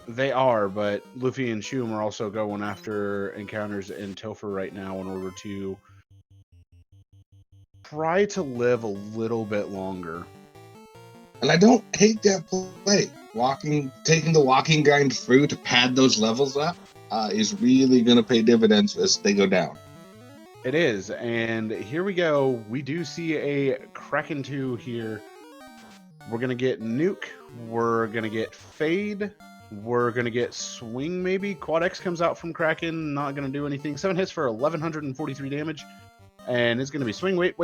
They are, but Luffy and Shum are also going after encounters in Topher right now in order to try to live a little bit longer. And I don't hate that play. Taking the walking grind through to pad those levels up is really going to pay dividends as they go down. It is, and here we go. We do see a Kraken 2 here. We're going to get Nuke. We're going to get Fade. We're going to get Swing, maybe. Quad X comes out from Kraken. Not going to do anything. 7 hits for 1143 damage. And it's going to be Swing. Wait.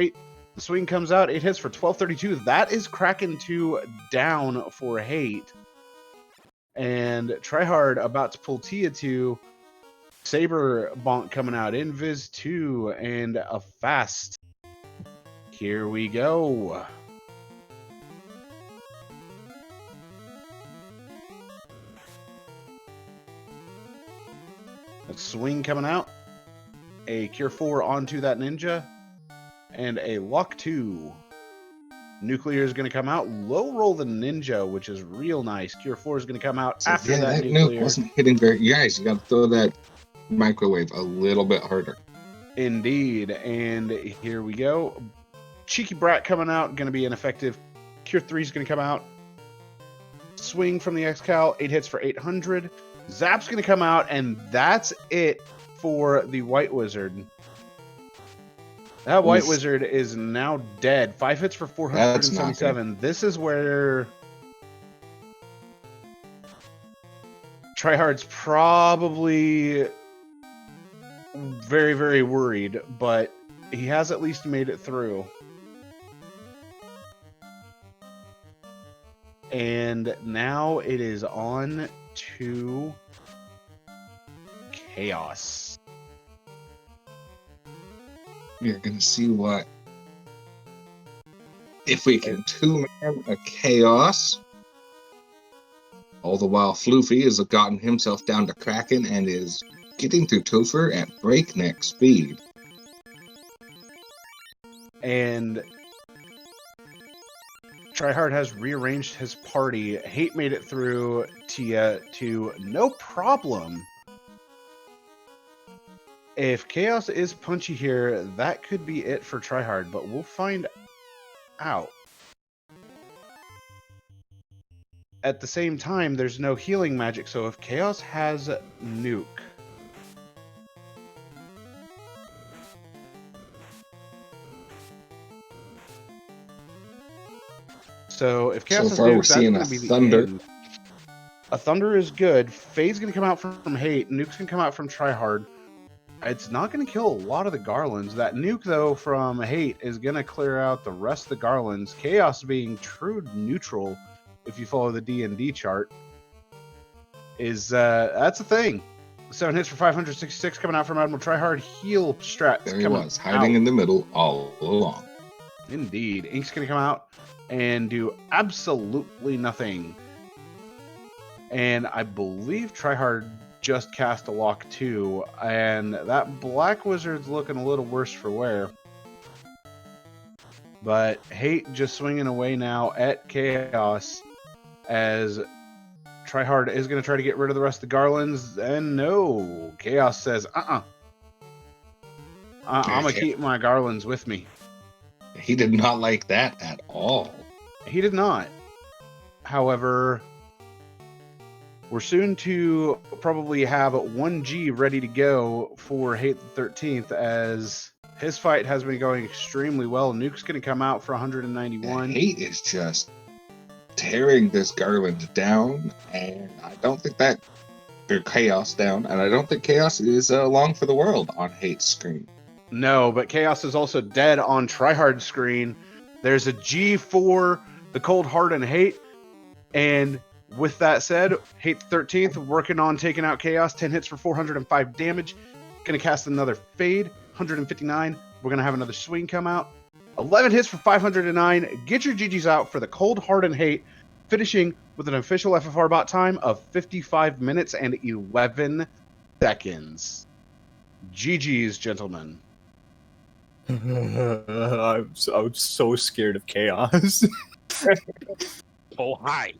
The Swing comes out. 8 hits for 1232. That is Kraken 2 down for Hate. And Tryhard about to pull Tia 2. Saber Bonk coming out. Invis 2 and a Fast. Here we go. A Swing coming out. A Cure 4 onto that ninja. And a Lock 2. Nuclear is going to come out. Low roll the ninja, which is real nice. Cure 4 is going to come out after that nuclear. Nuke wasn't hitting very. Guys, you got to throw that microwave a little bit harder. Indeed. And here we go. Cheeky Brat coming out. Going to be ineffective. Cure 3 is going to come out. Swing from the X-Cal. 8 hits for 800. Zap's going to come out. And that's it for the White Wizard. That White Wizard is now dead. 5 hits for 477. This is where Tryhard's probably very, very worried, but he has at least made it through. And now it is on to Chaos. We're going to see what... If we can two-man a Chaos. All the while, Floofy has gotten himself down to Kraken and is getting through Topher at breakneck speed. And Tryhard has rearranged his party. Hate made it through Tia to no problem. If Chaos is punchy here, that could be it for Tryhard, but we'll find out. At the same time, there's no healing magic, so if Chaos has Nuke, so if Chaos So has far, Nuke, we're seeing that's a gonna be Thunder. the end. A Thunder is good. Fade's gonna come out from Hate. Nuke's gonna come out from Tryhard. It's not gonna kill a lot of the Garlands. That Nuke, though, from Hate is gonna clear out the rest of the Garlands. Chaos being true neutral, if you follow the D&D chart, is that's a thing. 7 hits for 566 coming out from Admiral Tryhard. Heal strats There he coming was, hiding in the middle all along. Indeed. Ink's going to come out and do absolutely nothing. And I believe Tryhard just cast a lock too, and that Black Wizard's looking a little worse for wear. But Hate just swinging away now at Chaos, as Tryhard is going to try to get rid of the rest of the Garlands, and no. Chaos says, I'm going to keep my Garlands with me. He did not like that at all. He did not. However, we're soon to probably have 1G ready to go for Hate the 13th, as his fight has been going extremely well. Nuke's going to come out for 191. Hate is just tearing this Garland down, and I don't think that... or Chaos down, and I don't think Chaos is long for the world on Hate's screen. No, but Chaos is also dead on Tryhard's screen. There's a G for the Cold Heart and Hate, and with that said, Hate the 13th working on taking out Chaos. 10 hits for 405 damage. Gonna cast another Fade, 159. We're gonna have another swing come out. 11 hits for 509. Get your GGs out for the Cold Heart and Hate, finishing with an official FFR bot time of 55 minutes and 11 seconds. GGs, gentlemen. I'm so scared of Chaos. Oh, hi.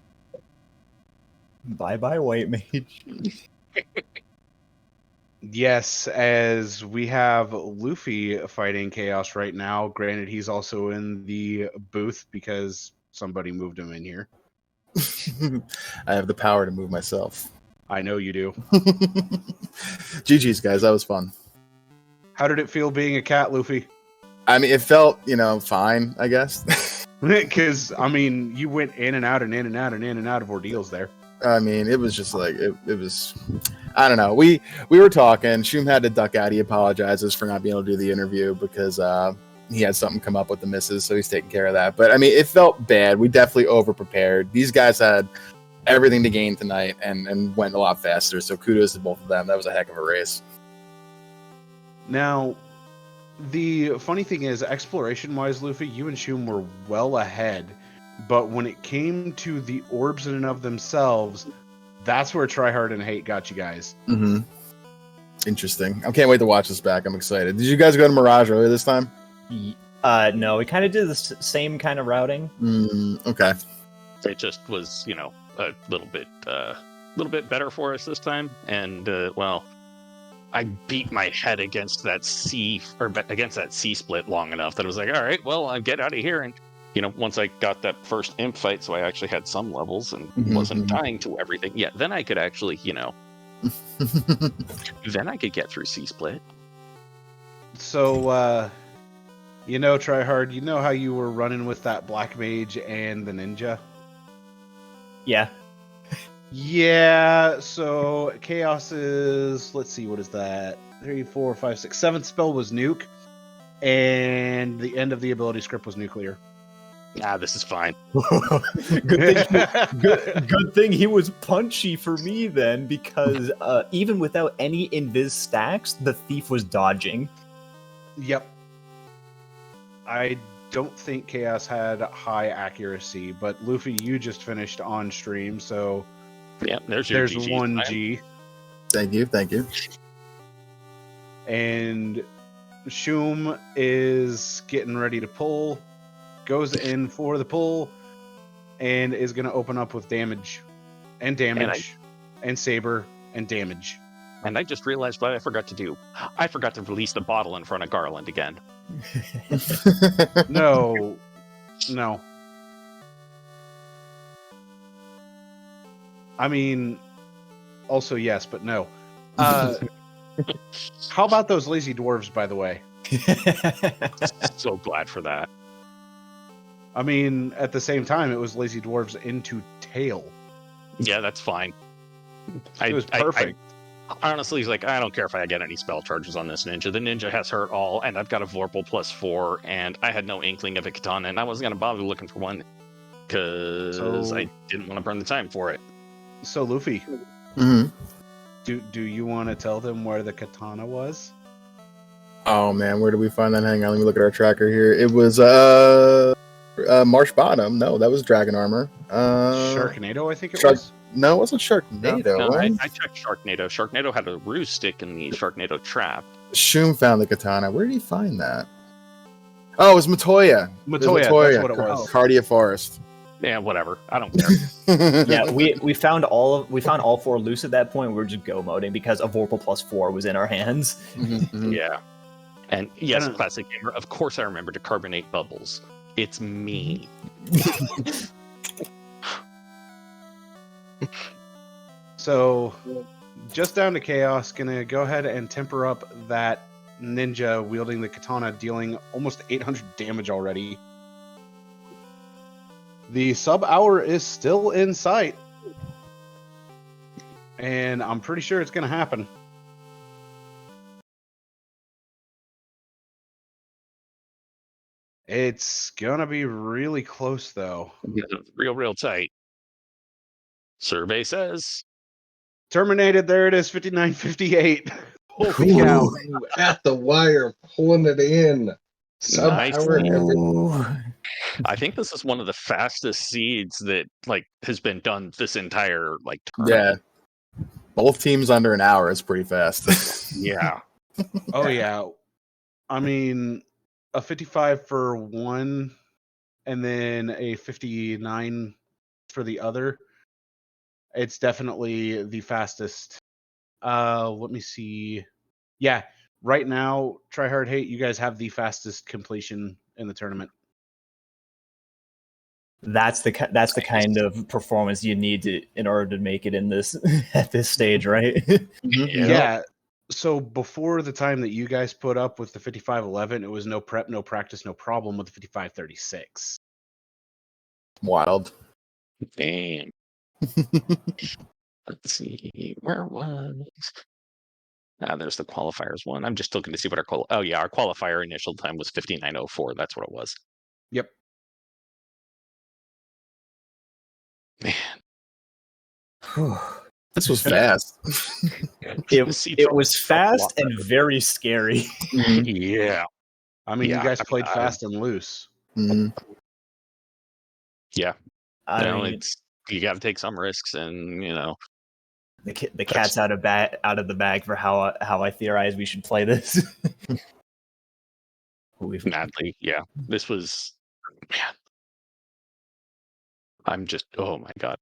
Bye-bye, White Mage. Yes, as we have Luffy fighting Chaos right now. Granted, he's also in the booth because somebody moved him in here. I have the power to move myself. I know you do. GG's, guys. That was fun. How did it feel being a cat, Luffy? I mean, it felt, fine, I guess. Because, I mean, you went in and out and in and out and in and out of ordeals there. I mean, it was just like, it was, I don't know. We were talking. Shum had to duck out. He apologizes for not being able to do the interview because he had something come up with the missus, so he's taking care of that. But, I mean, it felt bad. We definitely over-prepared. These guys had everything to gain tonight and went a lot faster, so kudos to both of them. That was a heck of a race. Now, the funny thing is, exploration-wise, Luffy, you and Shum were well ahead. But when it came to the orbs in and of themselves, that's where Tryhard and Hate got you guys. Mm-hmm. Interesting. I can't wait to watch this back. I'm excited. Did you guys go to Mirage earlier this time? No, we kind of did the same kind of routing. Okay. It just was, a little bit better for us this time. And well, I beat my head against that C split long enough that I was like, all right, well, I'll get out of here. And once I got that first imp fight, so I actually had some levels and wasn't dying to everything. Yeah, then I could actually, then I could get through C split. So, Tryhard, you know how you were running with that Black Mage and the Ninja? Yeah. Yeah, so Chaos is, let's see, what is that? 3, 4, 5, 6. 7th spell was nuke, and the end of the ability script was nuclear. This is fine. Good thing he was punchy for me then, because even without any invis stacks, the thief was dodging. Yep. I don't think Chaos had high accuracy, but Luffy, you just finished on stream, so Yeah, there's your GG. 1 G. Thank you. And Shum is getting ready to pull, goes in for the pull, and is going to open up with damage. And saber, and damage. And I just realized what I forgot to do. I forgot to release the bottle in front of Garland again. No. I mean, also yes, but no. How about those lazy dwarves, by the way? So glad for that. I mean, at the same time, it was lazy dwarves into tail. Yeah, that's fine. It was perfect. Honestly, like, I don't care if I get any spell charges on this ninja. The ninja has hurt all, and I've got a Vorpal +4, and I had no inkling of a katana, and I wasn't going to bother looking for one because I didn't want to burn the time for it. So, Luffy, Mm-hmm. do you want to tell them where the katana was? Oh man, where did we find that? Hang on, let me look at our tracker here. It was Marsh Bottom. No, that was Dragon Armor. Sharknado, I think it was. No, it wasn't Sharknado. No, I checked Sharknado. Sharknado had a ruse stick in the Sharknado trap. Shum found the katana. Where did he find that? Oh, it was Matoya. Matoya, that's what it was. Cardia Forest. Yeah, whatever. I don't care. Yeah, we found all 4 loose at that point. We were just go moding because a Vorpal +4 was in our hands. Mm-hmm. Yeah. And yes, classic gamer. Of course, I remember to carbonate bubbles. It's me. So, just down to Chaos, gonna go ahead and temper up that ninja wielding the katana, dealing almost 800 damage already. The sub-hour is still in sight. And I'm pretty sure it's gonna happen. It's gonna be really close, though. Real tight. Survey says Terminated. There it is, 59:58. Holy cow! At the wire, pulling it in. Nice. I I think this is one of the fastest seeds that has been done this entire Yeah. tournament. Both teams under an hour is pretty fast. Yeah. Oh yeah. I mean, a 55 for one, and then a 59 for the other. It's definitely the fastest. Let me see. Yeah, right now, Try Hard Hate, you guys have the fastest completion in the tournament. That's the kind of performance you need in order to make it in this at this stage, right? Yeah. So before the time that you guys put up with the 55:11, it was no prep, no practice, no problem with the 55:36. Wild. Damn. Let's see. Where was? There's the qualifiers one. I'm just looking to see what our our qualifier initial time was 59:04. That's what it was. Yep. Man. This was fast. It was fast and very scary. Yeah. I mean, Yeah, you guys I played mean, fast and loose. Mhm. Yeah. I mean, It's you got to take some risks, and the cat's out of the bag for how I theorize we should play this. madly. Yeah. This was. Man. I'm just. Oh my god.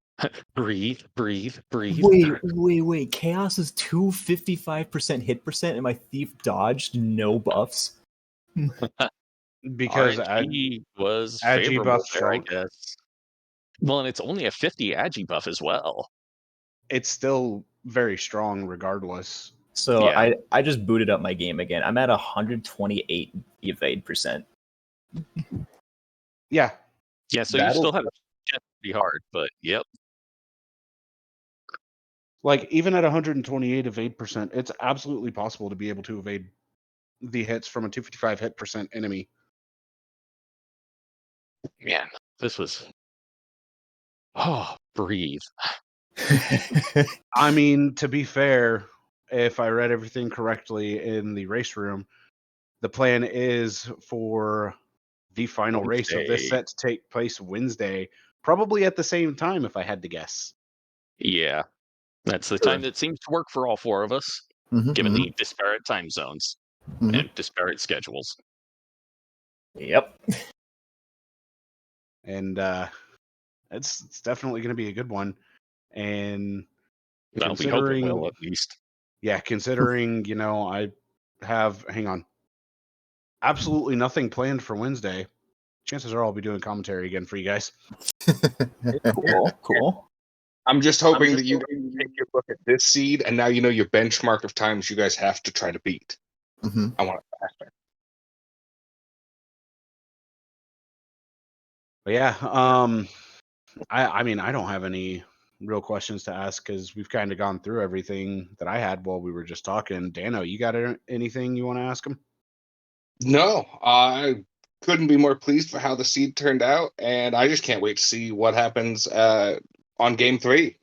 breathe. Wait. Chaos is 255% hit percent, and my thief dodged no buffs. Because RNG was Agi favorable buff there, I short. guess. Well, and it's only a 50 Agi buff as well. It's still very strong regardless. So Yeah. I just booted up my game again. I'm at 128 evade percent. Yeah. Yeah, so you still have to get pretty hard, but yep. Like, even at 128 evade percent, it's absolutely possible to be able to evade the hits from a 255 hit percent enemy. Man, this was. Oh, breathe. I mean, to be fair, if I read everything correctly in the race room, the plan is for the final race of this Wednesday. set to take place Wednesday, probably at the same time, if I had to guess. Yeah, that's the Sure. time that seems to work for all four of us, Mhm, given mhm, the disparate time zones mhm. and disparate schedules. Yep. And it's definitely going to be a good one. And Well, we hope it will, considering, at least. yeah, considering, I have, hang on, absolutely nothing planned for Wednesday, chances are I'll be doing commentary again for you guys. Cool. I'm just hoping that you take your look at this seed, and now you know your benchmark of times you guys have to try to beat. Mhm. I want it faster. But yeah, I mean, I don't have any real questions to ask because we've kind of gone through everything that I had while we were just talking. Dano, you got anything you want to ask him? No, I couldn't be more pleased for how the seed turned out, and I just can't wait to see what happens on game 3.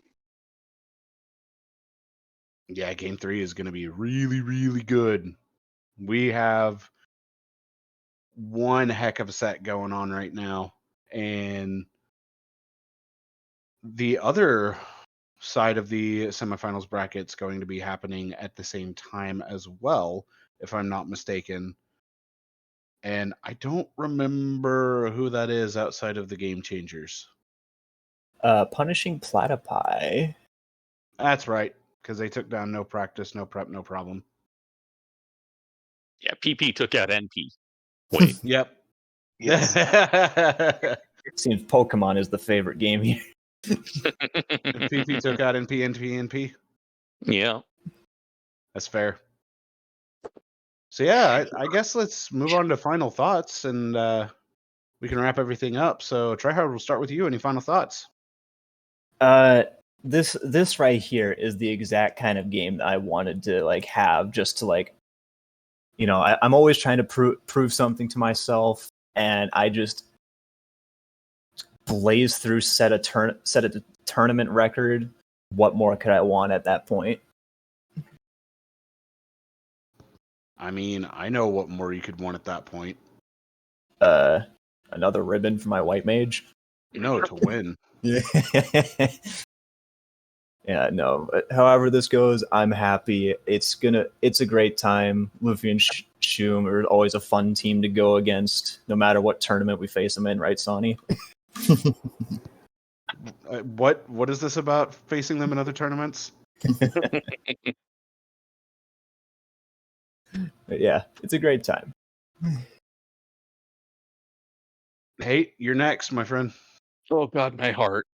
Yeah, game 3 is going to be really, really good. We have one heck of a set going on right now. And the other side of the semifinals bracket's going to be happening at the same time as well, if I'm not mistaken. And I don't remember who that is outside of the Game Changers. Punishing Platypi. That's right, because they took down no practice, no prep, no problem. Yeah, PP took out NP. Wait. Yep. Yes. Seems Pokemon is the favorite game here. PP took out NP. Yeah. That's fair. So yeah, I guess let's move on to final thoughts, and we can wrap everything up. So Tryhard, we'll start with you. Any final thoughts? This right here is the exact kind of game that I wanted to have, just to I'm always trying to prove something to myself, and I just blaze through, set a tournament record. What more could I want at that point? I mean, I know what more you could want at that point. Another ribbon for my white mage. No, to win. Yeah. Yeah, no. However this goes, I'm happy. It's a great time. Luffy and Shum are always a fun team to go against, no matter what tournament we face them in, right, Sonny? What is this about facing them in other tournaments? But yeah, it's a great time. Hey, you're next, my friend. Oh, God, my heart.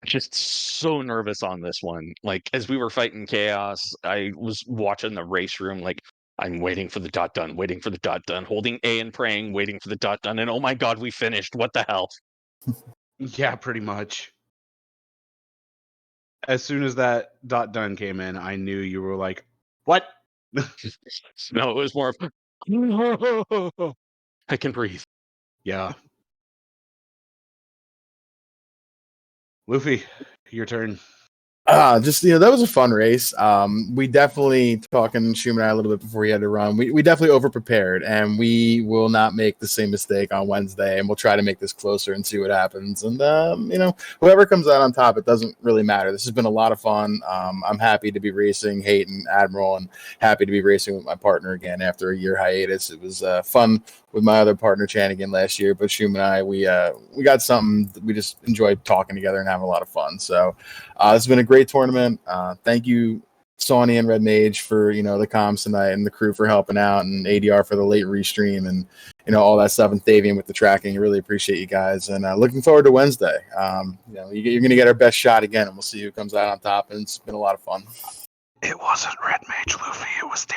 Just so nervous on this one. Like, as we were fighting chaos, I was watching the race room, like, I'm waiting for the dot done, holding A and praying, waiting for the dot done, and oh my God, we finished. What the hell? Yeah, pretty much. As soon as that dot done came in, I knew you were like, what? No, it was more of I can breathe. Yeah. Luffy, your turn. Just that was a fun race. We definitely talking Shum and I a little bit before he had to run. We definitely over prepared, and we will not make the same mistake on Wednesday, and we'll try to make this closer and see what happens. And whoever comes out on top, it doesn't really matter. This has been a lot of fun. I'm happy to be racing Hayden Admiral, and happy to be racing with my partner again after a year hiatus. It was fun with my other partner Chanigan last year, but Shum and I we got something. We just enjoyed talking together and having a lot of fun. So it's been a great tournament. Thank you, Sawney and Red Mage, for the comms tonight, and the crew for helping out, and ADR for the late restream, and all that stuff, and Thavian with the tracking. I really appreciate you guys, and looking forward to Wednesday. You're going to get our best shot again, and we'll see who comes out on top. And it's been a lot of fun. It wasn't Red Mage, Luffy. It was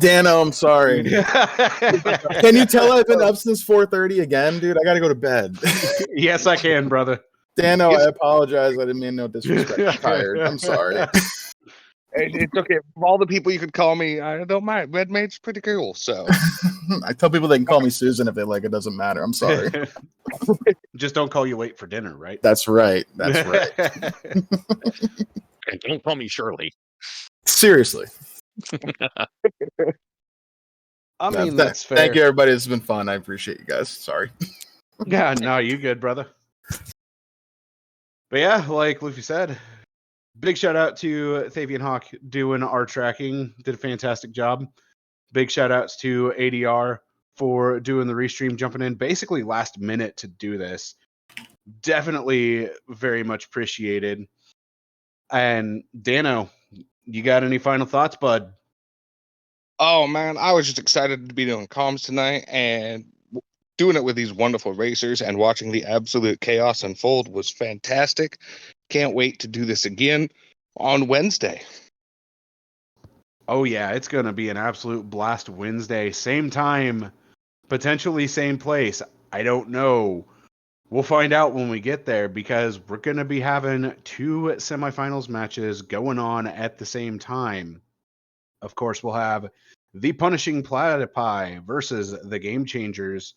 Dano, I'm sorry. Can you tell I've been up since 4:30 again, dude? I got to go to bed. Yes, I can, brother. Dano, Yes. I apologize. I didn't mean no disrespect. I'm tired. I'm sorry. It's okay. Of all the people you could call me, I don't mind. Red Maid's pretty cool. So I tell people they can call me Susan if they like. It doesn't matter. I'm sorry. Just don't call you late for dinner, right? That's right. That's right. And don't call me Shirley. Seriously. I No, mean, that's fair. Thank you, everybody. This has been fun. I appreciate you guys. Sorry. Yeah, no, you good, brother. But yeah, like Luffy said, big shout out to Thavian Hawk doing our tracking. Did a fantastic job. Big shout outs to ADR for doing the restream, jumping in basically last minute to do this. Definitely very much appreciated. And Dano, you got any final thoughts, bud? oh man, I was just excited to be doing comms tonight and doing it with these wonderful racers and watching the absolute chaos unfold was fantastic. Can't wait to do this again on Wednesday. Oh yeah, it's gonna be an absolute blast Wednesday. Same time, potentially same place. I don't know. We'll find out when we get there because we're gonna be having 2 semifinals matches going on at the same time. Of course, we'll have the Punishing Platypi versus the Game Changers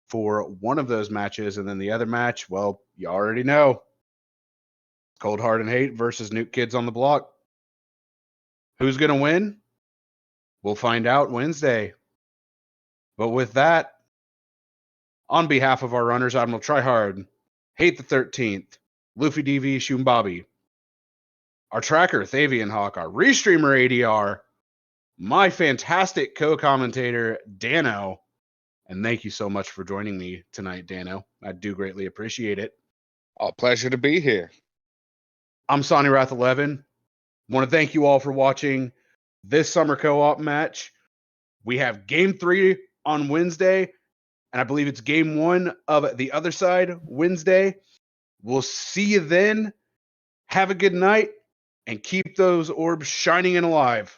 for one of those matches, and then the other match, well, you already know. Cold Heart and Hate versus Nuke Kids on the Block. Who's going to win? We'll find out Wednesday. But with that, on behalf of our runners, Admiral Tryhard, Hate the 13th, Luffy DV, Shoom Bobby, our tracker, Thavian Hawk, our restreamer, ADR, my fantastic co-commentator, Dano, and thank you so much for joining me tonight, Dano. I do greatly appreciate it. A pleasure to be here. I'm Sonny Wrath 11. Want to thank you all for watching this summer co-op match. We have game 3 on Wednesday, and I believe it's game 1 of the other side Wednesday. We'll see you then. Have a good night, and keep those orbs shining and alive.